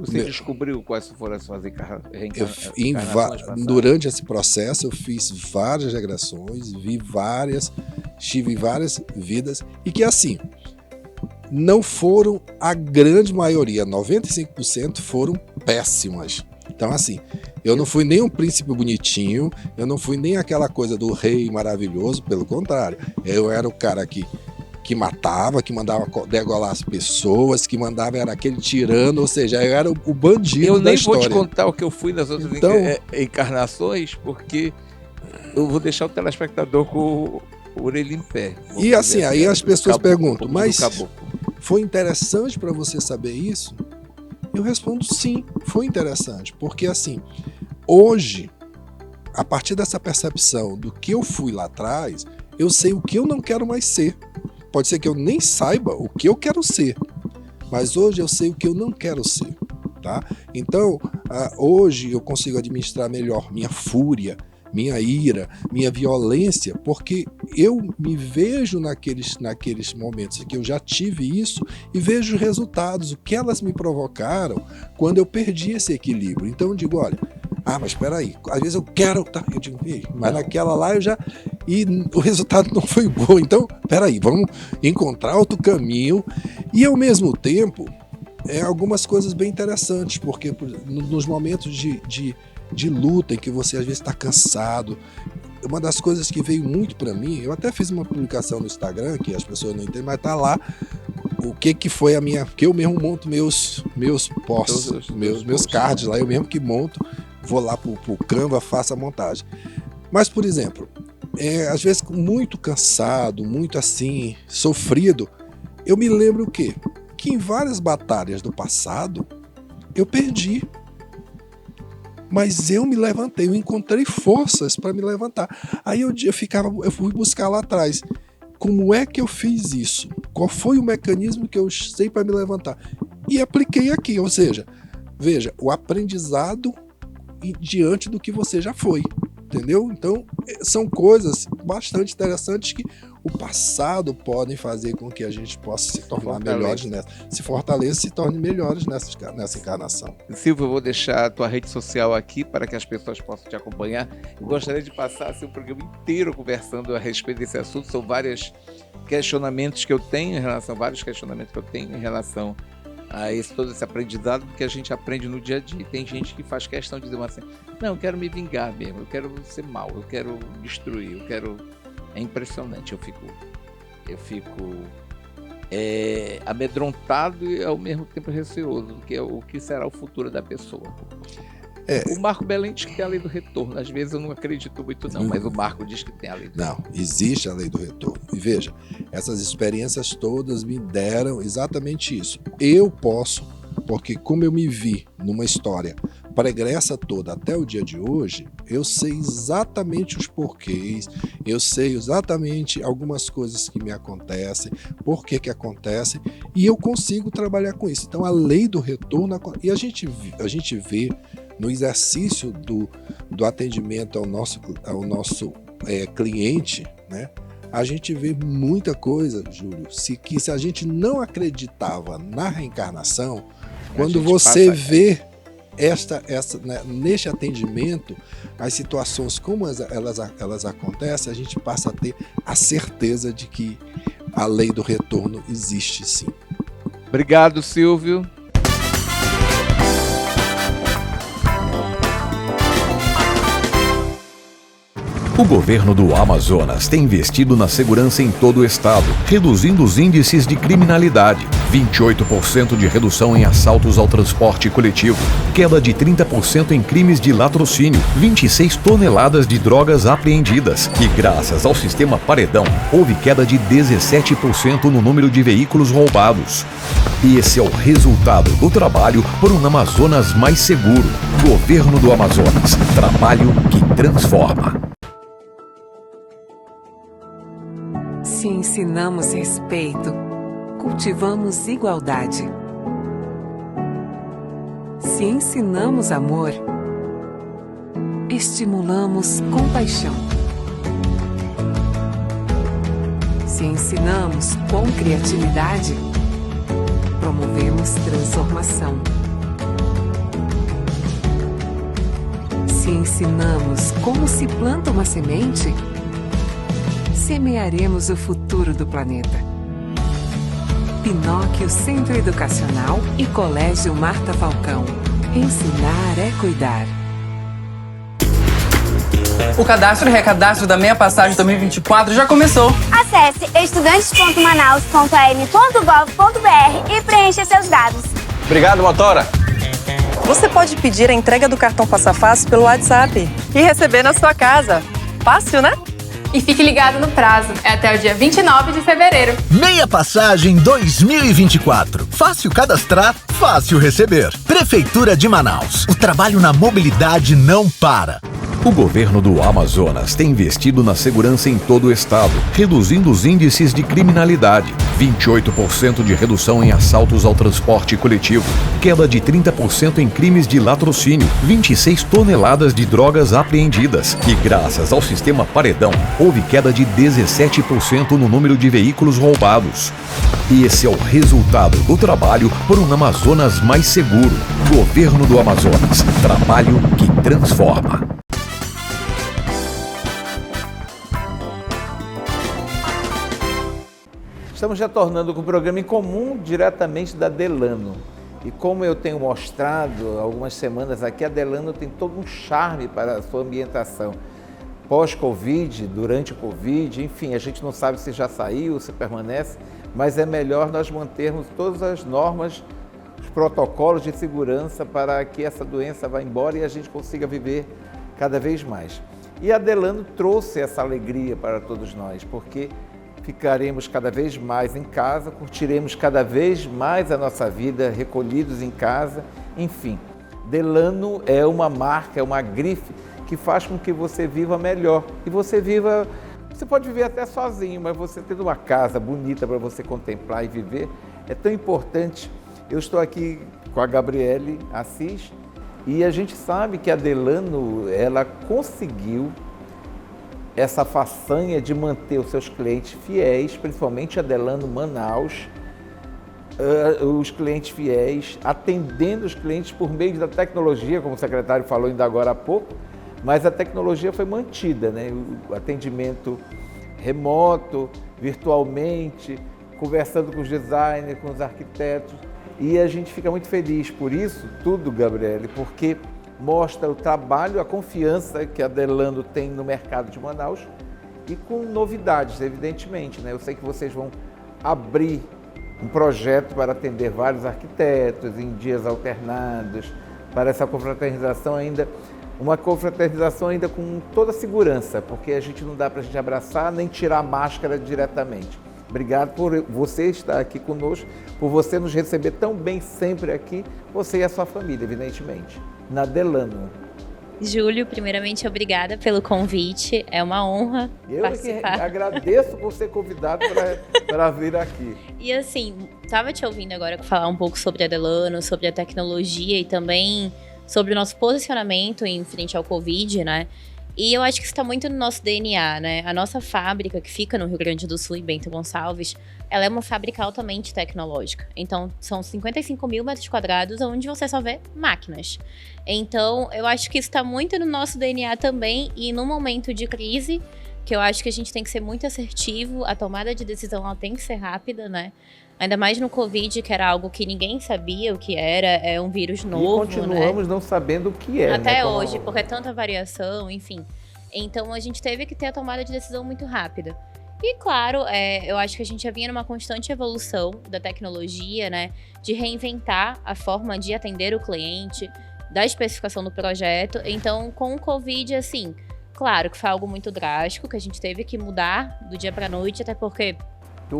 Você descobriu quais foram as suas reencarnações? Durante esse processo eu fiz várias regressões, tive várias vidas, e que assim, não foram a grande maioria, 95% foram péssimas. Então assim, eu não fui nem um príncipe bonitinho, eu não fui nem aquela coisa do rei maravilhoso, pelo contrário, eu era o cara que matava, que mandava degolar as pessoas, que mandava, era aquele tirano, ou seja, eu era o bandido da história. Eu nem vou te contar o que eu fui nas outras encarnações, porque eu vou deixar o telespectador com o orelha em pé. E assim, aí as pessoas perguntam, mas foi interessante para você saber isso? Eu respondo sim, foi interessante, porque assim, hoje, a partir dessa percepção do que eu fui lá atrás, eu sei o que eu não quero mais ser. Pode ser que eu nem saiba o que eu quero ser, mas hoje eu sei o que eu não quero ser, tá? Então, hoje eu consigo administrar melhor minha fúria, minha ira, minha violência, porque eu me vejo naqueles momentos que eu já tive isso e vejo os resultados, o que elas me provocaram quando eu perdi esse equilíbrio. Então eu digo, olha, mas espera aí, às vezes eu quero, tá? Eu digo, mas naquela lá eu já... E o resultado não foi bom, então, peraí, vamos encontrar outro caminho. E ao mesmo tempo, algumas coisas bem interessantes, porque nos momentos de luta em que você às vezes está cansado, uma das coisas que veio muito para mim, eu até fiz uma publicação no Instagram, que as pessoas não entendem, mas tá lá o que foi a minha, que eu mesmo monto meus posts, meus cards lá, eu mesmo que monto, vou lá pro Canva, faço a montagem. Mas, por exemplo, às vezes muito cansado, muito assim, sofrido, eu me lembro o quê? Que em várias batalhas do passado, eu perdi. Mas eu me levantei, eu encontrei forças para me levantar. Aí eu fui buscar lá atrás. Como é que eu fiz isso? Qual foi o mecanismo que eu usei para me levantar? E apliquei aqui, ou seja, veja, o aprendizado diante do que você já foi. entendeu? Então, são coisas bastante interessantes que o passado podem fazer com que a gente possa se tornar melhores nessa, se fortaleça e se torne melhores nessa encarnação. Silvio, eu vou deixar a tua rede social aqui para que as pessoas possam te acompanhar. Eu gostaria de passar o programa inteiro conversando a respeito desse assunto. São vários questionamentos que eu tenho em relação a todo esse aprendizado que a gente aprende no dia a dia. Tem gente que faz questão de dizer assim, não, eu quero me vingar mesmo, eu quero ser mal, eu quero destruir, É impressionante, eu fico amedrontado e ao mesmo tempo receoso, que é o que será o futuro da pessoa. O Marco Belém diz que tem a lei do retorno. Às vezes eu não acredito muito não, mas o Marco diz que tem a lei do retorno. Não, existe a lei do retorno. E veja, essas experiências todas me deram exatamente isso. Eu posso, porque como eu me vi numa história pregressa toda até o dia de hoje, eu sei exatamente os porquês, eu sei exatamente algumas coisas que me acontecem, por que acontecem, e eu consigo trabalhar com isso. Então a lei do retorno, e a gente vê no exercício do atendimento ao nosso cliente, né? A gente vê muita coisa, Júlio, que se a gente não acreditava na reencarnação, quando você vê né, neste atendimento, as situações como elas acontecem, a gente passa a ter a certeza de que a lei do retorno existe sim. Obrigado, Silvio. O governo do Amazonas tem investido na segurança em todo o estado, reduzindo os índices de criminalidade. 28% de redução em assaltos ao transporte coletivo, queda de 30% em crimes de latrocínio, 26 toneladas de drogas apreendidas. E graças ao sistema Paredão, houve queda de 17% no número de veículos roubados. Esse é o resultado do trabalho por um Amazonas mais seguro. Governo do Amazonas. Trabalho que transforma. Se ensinamos respeito, cultivamos igualdade. Se ensinamos amor, estimulamos compaixão. Se ensinamos com criatividade, promovemos transformação. Se ensinamos como se planta uma semente, semearemos o futuro do planeta. Pinóquio Centro Educacional e Colégio Marta Falcão. Ensinar é cuidar. O cadastro e recadastro da meia passagem 2024 já começou. Acesse estudantes.manaus.am.gov.br e preencha seus dados. Obrigado, motora. Você pode pedir a entrega do cartão Passa Fácil pelo WhatsApp e receber na sua casa. Fácil, né? E fique ligado no prazo, é até o dia 29 de fevereiro. Meia Passagem 2024. Fácil cadastrar, fácil receber. Prefeitura de Manaus. O trabalho na mobilidade não para. O governo do Amazonas tem investido na segurança em todo o estado, reduzindo os índices de criminalidade. 28% de redução em assaltos ao transporte coletivo, queda de 30% em crimes de latrocínio, 26 toneladas de drogas apreendidas. E graças ao sistema Paredão, houve queda de 17% no número de veículos roubados. Esse é o resultado do trabalho por um Amazonas mais seguro. Governo do Amazonas. Trabalho que transforma. Estamos retornando com o programa em comum diretamente da Delano. E como eu tenho mostrado há algumas semanas aqui, a Delano tem todo um charme para a sua ambientação. Pós-Covid, durante o Covid, enfim, a gente não sabe se já saiu, se permanece, mas é melhor nós mantermos todas as normas, os protocolos de segurança para que essa doença vá embora e a gente consiga viver cada vez mais. E a Delano trouxe essa alegria para todos nós, porque ficaremos cada vez mais em casa, curtiremos cada vez mais a nossa vida recolhidos em casa, enfim. Delano é uma marca, é uma grife que faz com que você viva melhor. E você pode viver até sozinho, mas você tendo uma casa bonita para você contemplar e viver, é tão importante. Eu estou aqui com a Gabriele Assis E a gente sabe que a Delano, ela conseguiu essa façanha de manter os seus clientes fiéis, principalmente a Delano Manaus, os clientes fiéis, atendendo os clientes por meio da tecnologia, como o secretário falou ainda agora há pouco, mas a tecnologia foi mantida, né? O atendimento remoto, virtualmente, conversando com os designers, com os arquitetos, e a gente fica muito feliz por isso tudo, Gabriele, porque mostra o trabalho, a confiança que a Delano tem no mercado de Manaus e com novidades, evidentemente, né? Eu sei que vocês vão abrir um projeto para atender vários arquitetos em dias alternados, para essa confraternização ainda, uma confraternização ainda com toda a segurança, porque a gente não dá para a gente abraçar nem tirar a máscara diretamente. Obrigado por você estar aqui conosco, por você nos receber tão bem sempre aqui, você e a sua família, evidentemente, na Delano. Júlio, primeiramente, obrigada pelo convite, é uma honra participar. Eu que agradeço por ser convidado para vir aqui. E assim, estava te ouvindo agora falar um pouco sobre a Delano, sobre a tecnologia e também sobre o nosso posicionamento em frente ao Covid, né? E eu acho que isso está muito no nosso DNA, né? A nossa fábrica, que fica no Rio Grande do Sul, em Bento Gonçalves, ela é uma fábrica altamente tecnológica. Então, são 55 mil metros quadrados, onde você só vê máquinas. Então, eu acho que isso está muito no nosso DNA também. E no momento de crise, que eu acho que a gente tem que ser muito assertivo, a tomada de decisão ela tem que ser rápida, né? Ainda mais no Covid, que era algo que ninguém sabia o que era, é um vírus novo, e continuamos não sabendo o que é. Até hoje, porque é tanta variação, enfim. Então, a gente teve que ter a tomada de decisão muito rápida. E, claro, eu acho que a gente já vinha numa constante evolução da tecnologia, né? De reinventar a forma de atender o cliente, da especificação do projeto. Então, com o Covid, assim, claro que foi algo muito drástico, que a gente teve que mudar do dia pra noite, até porque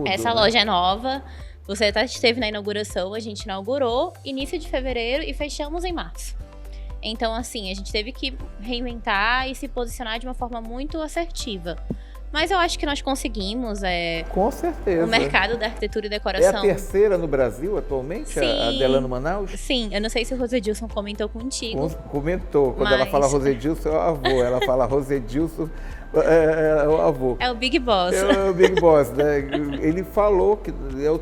essa loja é nova. Você até esteve na inauguração, a gente inaugurou início de fevereiro e fechamos em março. Então, assim, a gente teve que reinventar e se posicionar de uma forma muito assertiva. Mas eu acho que nós conseguimos. Com certeza. O mercado da arquitetura e decoração. É a terceira no Brasil atualmente, sim, a Delano Manaus? Sim, eu não sei se o Rosedilson comentou contigo. Comentou. Quando ela fala Rosedilson, é o avô. Ela fala Rosedilson, é o avô. É o Big Boss. É o Big Boss, né? Ele falou que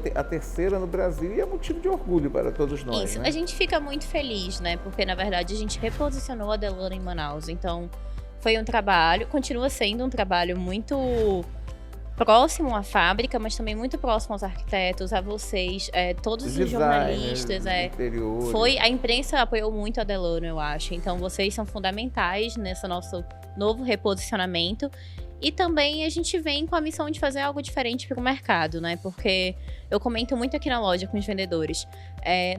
é a terceira no Brasil e é motivo de orgulho para todos nós. Isso, né? A gente fica muito feliz, né? Porque, na verdade, a gente reposicionou a Delano em Manaus. Então, foi um trabalho, continua sendo um trabalho muito próximo à fábrica, mas também muito próximo aos arquitetos, a vocês, todos os jornalistas. A imprensa apoiou muito a Delano, eu acho. Então, vocês são fundamentais nesse nosso novo reposicionamento. E também a gente vem com a missão de fazer algo diferente para o mercado, né? Porque eu comento muito aqui na loja com os vendedores.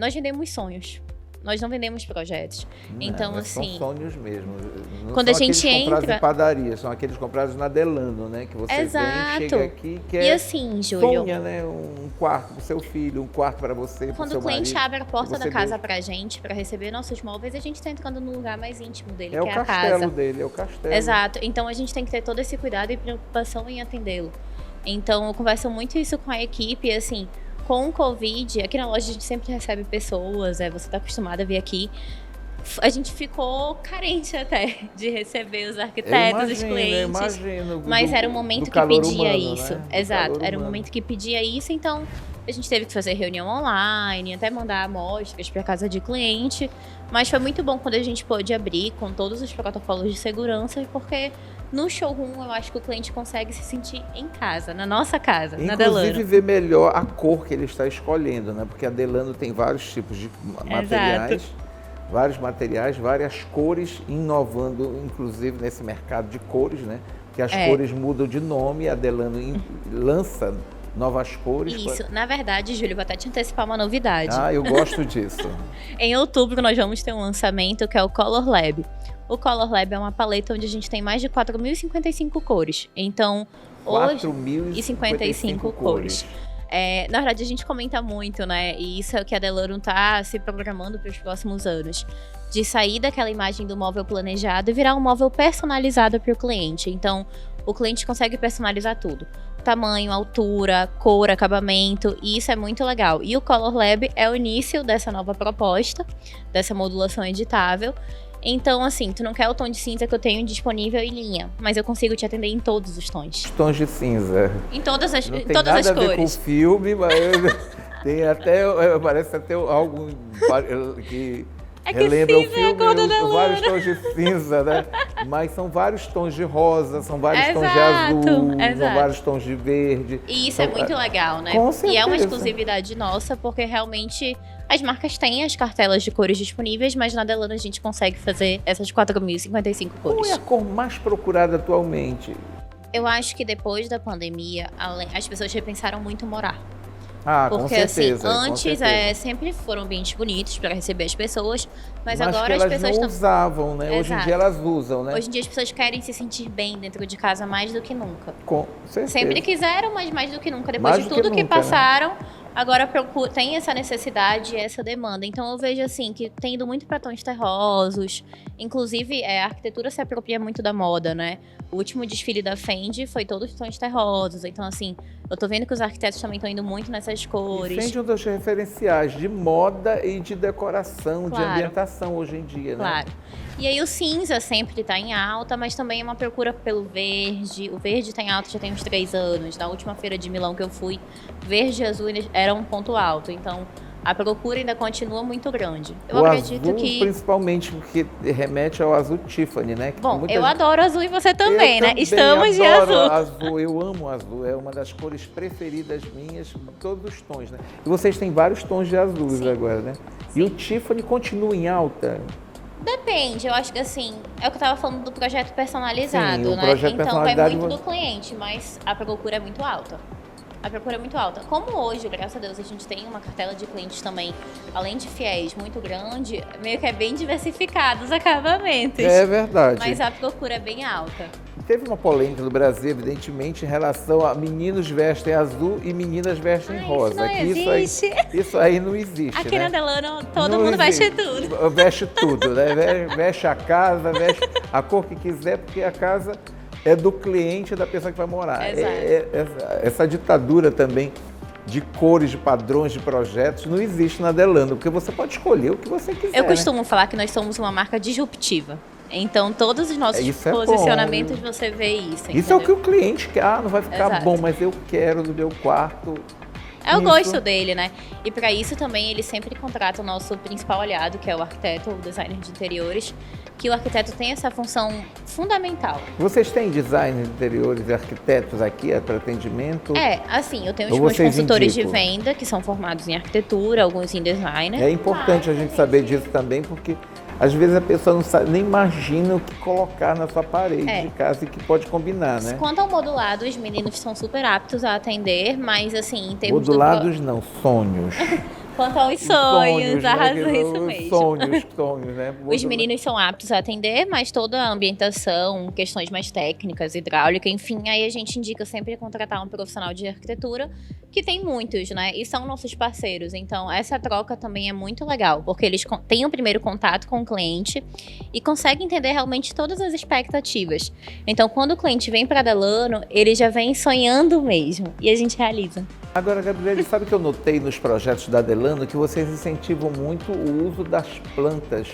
Nós vendemos sonhos. Nós não vendemos projetos. Então, assim... São sonhos mesmo. Não quando são a gente entra... comprados em padaria, são aqueles comprados na Delano, né? Que você vem, chega aqui e quer... E assim, Júlio... Sonha, né? Um quarto para o seu filho, um quarto para você, quando o cliente abre a porta da casa pra gente, para receber nossos móveis, a gente tá entrando no lugar mais íntimo dele, que é a casa. É o castelo dele, é o castelo. Exato. Então, a gente tem que ter todo esse cuidado e preocupação em atendê-lo. Então, eu converso muito isso com a equipe, assim... Com o Covid, aqui na loja a gente sempre recebe pessoas, você tá acostumado a vir aqui. A gente ficou carente até de receber os arquitetos, os clientes. Mas era um momento que pedia isso. Né? Exato, era um momento que pedia isso, então a gente teve que fazer reunião online, até mandar amostras para casa de cliente. Mas foi muito bom quando a gente pôde abrir com todos os protocolos de segurança, porque no showroom eu acho que o cliente consegue se sentir em casa, na nossa casa, na Delano. Inclusive ver melhor a cor que ele está escolhendo, né? Porque a Delano tem vários tipos de materiais. Exato. Vários materiais, várias cores, inovando, inclusive, nesse mercado de cores, né? Que as cores mudam de nome, a Delano lança novas cores. Isso, na verdade, Júlio, vou até te antecipar uma novidade. Eu gosto disso. Em outubro, nós vamos ter um lançamento que é o Color Lab. O Color Lab é uma paleta onde a gente tem mais de 4.055 cores. Então, hoje... 4.055 cores. Na verdade, a gente comenta muito, né? E isso é o que a Delano tá se programando para os próximos anos. De sair daquela imagem do móvel planejado e virar um móvel personalizado para o cliente. Então, o cliente consegue personalizar tudo. tamanho, altura, cor, acabamento, e isso é muito legal. E o Color Lab é o início dessa nova proposta, dessa modulação editável. Então, assim, tu não quer o tom de cinza que eu tenho disponível em linha, mas eu consigo te atender em todos os tons. Tons de cinza. Em todas as, não em tem todas nada as a ver cores. com o filme, mas tem até, parece até algo que relembra o filme, vários tons de cinza, né? Mas são vários tons de rosa, são vários tons de azul, são vários tons de verde. E isso é muito legal, né? Com certeza. E é uma exclusividade nossa, porque realmente as marcas têm as cartelas de cores disponíveis, mas na Delano a gente consegue fazer essas 4.055 cores. Qual é a cor mais procurada atualmente? Eu acho que depois da pandemia, as pessoas repensaram muito morar. Com Porque certeza, assim, antes sempre foram ambientes bonitos para receber as pessoas, mas agora as pessoas não usavam, né? Hoje em dia elas usam, né? Hoje em dia as pessoas querem se sentir bem dentro de casa mais do que nunca. Com certeza. Sempre quiseram, mas mais do que nunca. Depois de tudo que passaram, né? Agora tem essa necessidade, essa demanda. Então eu vejo assim que tem ido muito para tons terrosos. Inclusive, a arquitetura se apropria muito da moda, né? O último desfile da Fendi foi todo de tons terrosos. Então, assim, eu tô vendo que os arquitetos também estão indo muito nessas cores. Fendi é um dos referenciais de moda e de decoração, de ambientação hoje em dia, né? Claro. E aí o cinza sempre tá em alta, mas também é uma procura pelo verde. O verde tá em alta já tem uns 3 anos. Na última feira de Milão que eu fui, verde e azul era um ponto alto. Então, a procura ainda continua muito grande. Eu acredito azul, que... principalmente porque remete ao azul Tiffany, né? Que bom, eu adoro azul e você também, né? Estamos de azul. Eu amo azul, é uma das cores preferidas minhas, todos os tons, né? E vocês têm vários tons de azuis agora, né? Sim. E o Tiffany continua em alta? Depende, eu acho que assim, é o que eu tava falando do projeto personalizado, sim, o né? Projeto então personalidade vai muito do cliente, mas a procura é muito alta. A procura é muito alta. Como hoje, graças a Deus, a gente tem uma cartela de clientes também, além de fiéis, muito grande, meio que é bem diversificado os acabamentos. É verdade. Mas a procura é bem alta. Teve uma polêmica no Brasil, evidentemente, em relação a meninos vestem azul e meninas vestem rosa. Isso não existe. Isso aí não existe, Aqui né? na Delano, todo mundo veste tudo. Veste tudo, né? Veste a casa, veste a cor que quiser, porque a casa é do cliente, é da pessoa que vai morar. Essa ditadura também de cores, de padrões, de projetos, não existe na Delano, porque você pode escolher o que você quiser. Eu costumo falar que nós somos uma marca disruptiva. Então, todos os nossos posicionamentos você vê isso. Isso é o que o cliente quer. Não vai ficar bom, mas eu quero no meu quarto. É o gosto dele, né? E para isso também ele sempre contrata o nosso principal aliado, que é o arquiteto, o designer de interiores, que o arquiteto tem essa função fundamental. Vocês têm designer de interiores e arquitetos aqui para atendimento? Assim, eu tenho os meus consultores de venda, que são formados em arquitetura, alguns em designer. É importante a gente saber disso também, porque às vezes a pessoa não sabe, nem imagina o que colocar na sua parede de casa e que pode combinar, né? Quanto ao modulado, os meninos são super aptos a atender, mas assim, em termos modulados não, sonhos. Quanto aos sonhos, arrasou isso mesmo. Sonhos, né? Os meninos são aptos a atender, mas toda a ambientação, questões mais técnicas, hidráulica, enfim, aí a gente indica sempre contratar um profissional de arquitetura, que tem muitos, né? E são nossos parceiros. Então, essa troca também é muito legal, porque eles têm o primeiro contato com o cliente e conseguem entender realmente todas as expectativas. Então, quando o cliente vem para a Delano, ele já vem sonhando mesmo, e a gente realiza. Agora, Gabriele, sabe que eu notei nos projetos da Delano que vocês incentivam muito o uso das plantas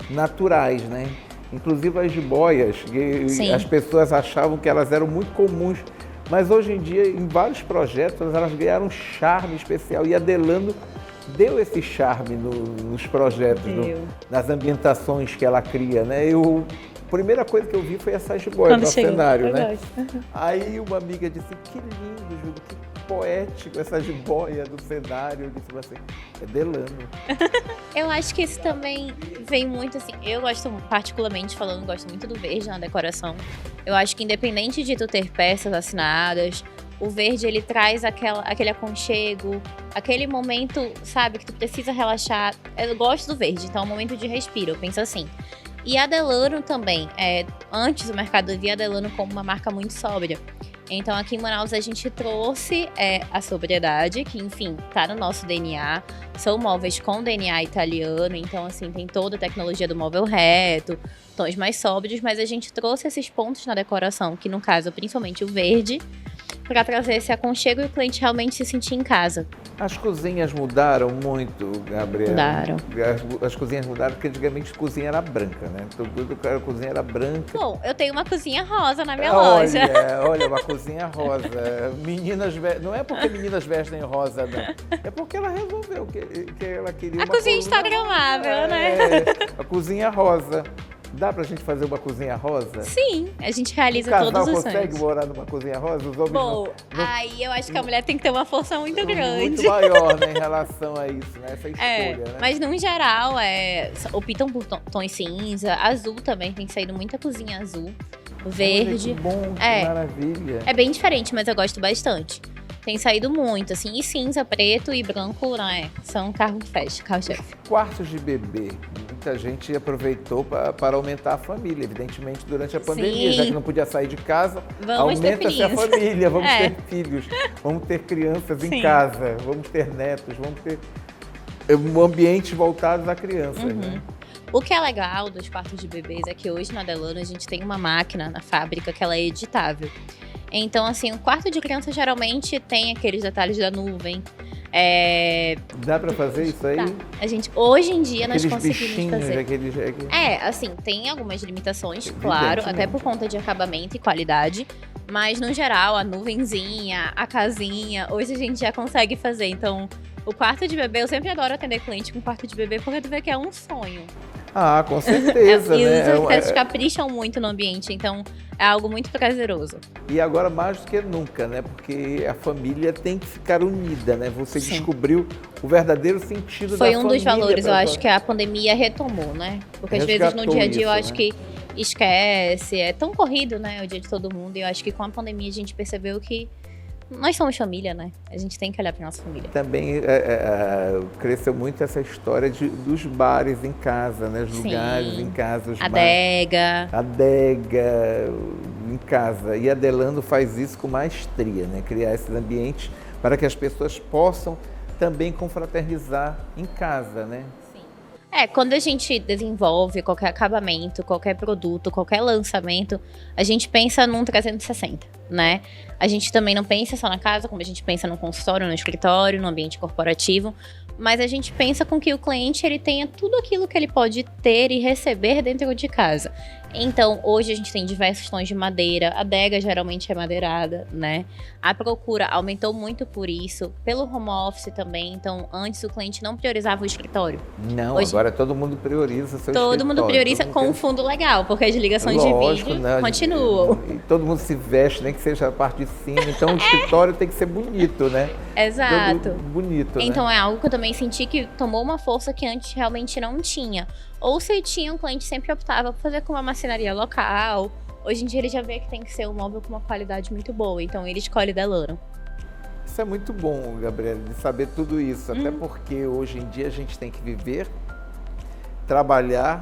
naturais, né? Inclusive as jiboias, que as pessoas achavam que elas eram muito comuns, mas hoje em dia, em vários projetos, elas ganharam um charme especial e a Delano deu esse charme nos projetos, nas ambientações que ela cria, né? A primeira coisa que eu vi foi essa jiboia no cenário, né? Aí uma amiga disse, que lindo, Júlio, que poético essa jiboia do cenário. Eu disse assim, é Delano. Eu acho que isso também vem muito assim, eu gosto, particularmente falando, gosto muito do verde na decoração. Eu acho que independente de tu ter peças assinadas, o verde ele traz aquele aconchego, aquele momento, sabe, que tu precisa relaxar. Eu gosto do verde, então é um momento de respiro, eu penso assim. E a Delano também, antes o mercado via a Delano como uma marca muito sóbria. Então aqui em Manaus a gente trouxe a sobriedade, que enfim, tá no nosso DNA. São móveis com DNA italiano, então assim, tem toda a tecnologia do móvel reto, tons mais sóbrios, mas a gente trouxe esses pontos na decoração, que no caso, principalmente o verde, para trazer esse aconchego e o cliente realmente se sentir em casa. As cozinhas mudaram muito, Gabriela. Mudaram. As cozinhas mudaram porque antigamente a cozinha era branca, né? A cozinha era branca. Bom, eu tenho uma cozinha rosa na minha loja. Olha, uma cozinha rosa. Não é porque meninas vestem rosa, não. É porque ela resolveu que ela queria a cozinha instagramável, né? A cozinha rosa. Dá pra gente fazer uma cozinha rosa? Sim, a gente realiza todos os sonhos. O casal consegue morar numa cozinha rosa? Os homens não. Aí eu acho que a mulher tem que ter uma força muito grande. Muito maior, né, em relação a isso, né? Essa escolha, né? Mas, no geral, optam por tons cinza. Azul também, tem saído muita cozinha azul. Verde. Que bom, que maravilha. É bem diferente, mas eu gosto bastante. Tem saído muito, assim, e cinza, preto e branco, né? São carro-chefe. Quartos de bebê. Muita gente aproveitou para aumentar a família, evidentemente, durante a pandemia. Sim. Já que não podia sair de casa, aumenta-se a família, vamos ter filhos, vamos ter crianças em casa, vamos ter netos, vamos ter ambientes voltados à criança, né? O que é legal dos quartos de bebês é que hoje na Delano a gente tem uma máquina na fábrica que ela é editável. Então, assim, o quarto de criança geralmente tem aqueles detalhes da nuvem. Dá pra fazer isso aí? Tá. A gente, hoje em dia, nós conseguimos bichinhos, fazer. Assim, tem algumas limitações, claro, até por conta de acabamento e qualidade. Mas, no geral, a nuvenzinha, a casinha, hoje a gente já consegue fazer. Então, o quarto de bebê, eu sempre adoro atender cliente com quarto de bebê, porque tu vê que é um sonho. Ah, com certeza, e né? os arquitetos capricham muito no ambiente, então é algo muito prazeroso. E agora mais do que nunca, né? Porque a família tem que ficar unida, né? Você descobriu o verdadeiro sentido da família. Foi um dos valores, eu acho que a pandemia retomou, né? Porque às vezes no dia a dia eu acho que esquece, é tão corrido, né? O dia de todo mundo, e eu acho que com a pandemia a gente percebeu que nós somos família, né? A gente tem que olhar para nossa família. Também cresceu muito essa história dos bares em casa, né? Os lugares em casa. Os adega. Adega em casa. E a Delano faz isso com maestria, né? Criar esses ambientes para que as pessoas possam também confraternizar em casa, né? Quando a gente desenvolve qualquer acabamento, qualquer produto, qualquer lançamento, a gente pensa num 360, né? A gente também não pensa só na casa, como a gente pensa no consultório, no escritório, no ambiente corporativo, mas a gente pensa com que o cliente ele tenha tudo aquilo que ele pode ter e receber dentro de casa. Então, hoje a gente tem diversos tons de madeira, a adega geralmente é madeirada, né? A procura aumentou muito por isso, pelo home office também. Então, antes o cliente não priorizava o escritório. Não, hoje, agora todo mundo prioriza seu todo escritório. Mundo prioriza com um fundo legal, porque as ligações de vídeo continuam. E todo mundo se veste, nem que seja a parte de cima. Então, o escritório tem que ser bonito, né? Exato. Todo bonito, então, né? é algo que eu também senti que tomou uma força que antes realmente não tinha. Ou se tinha, um cliente sempre optava por fazer com uma marcenaria local. Hoje em dia ele já vê que tem que ser um móvel com uma qualidade muito boa, então ele escolhe Delano. Isso é muito bom, Gabriela, de saber tudo isso, até porque hoje em dia a gente tem que viver, trabalhar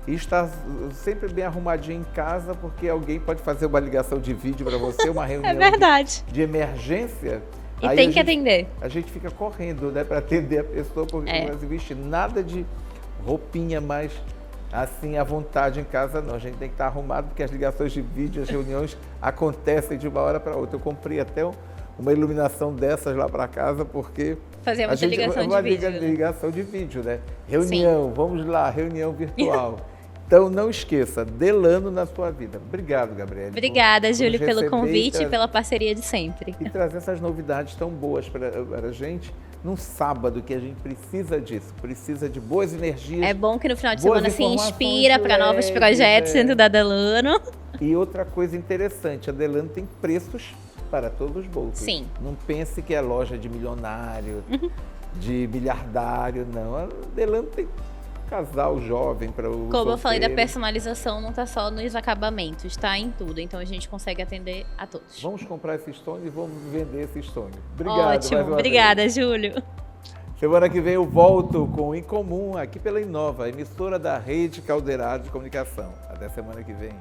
e estar sempre bem arrumadinho em casa, porque alguém pode fazer uma ligação de vídeo para você, uma reunião de emergência. E aí tem que atender. A gente fica correndo, né, para atender a pessoa, porque não existe nada de roupinha mais assim à vontade em casa, não. A gente tem que estar arrumado, porque as ligações de vídeo, as reuniões acontecem de uma hora para outra. Eu comprei até uma iluminação dessas lá para casa, porque fazia muita ligação de vídeo, né? Reunião, vamos lá, reunião virtual. Então, não esqueça, Delano na sua vida. Obrigado, Gabriela. Obrigada, Júlio, pelo convite e pela parceria de sempre. E trazer essas novidades tão boas para a gente num sábado, que a gente precisa disso, precisa de boas energias. É bom que no final de semana se inspira para novos projetos dentro da Delano. E outra coisa interessante, a Delano tem preços para todos os bolsos. Sim. Não pense que é loja de milionário, de miliardário, não. A Delano tem casal jovem para o Como eu falei da personalização, não está só nos acabamentos, está em tudo. Então a gente consegue atender a todos. Vamos comprar esse stone e vamos vender esse stone. Obrigado. Ótimo, obrigada, Júlio. Semana que vem eu volto com o Em Comum aqui pela Inova, emissora da Rede Caldeirado de Comunicação. Até semana que vem.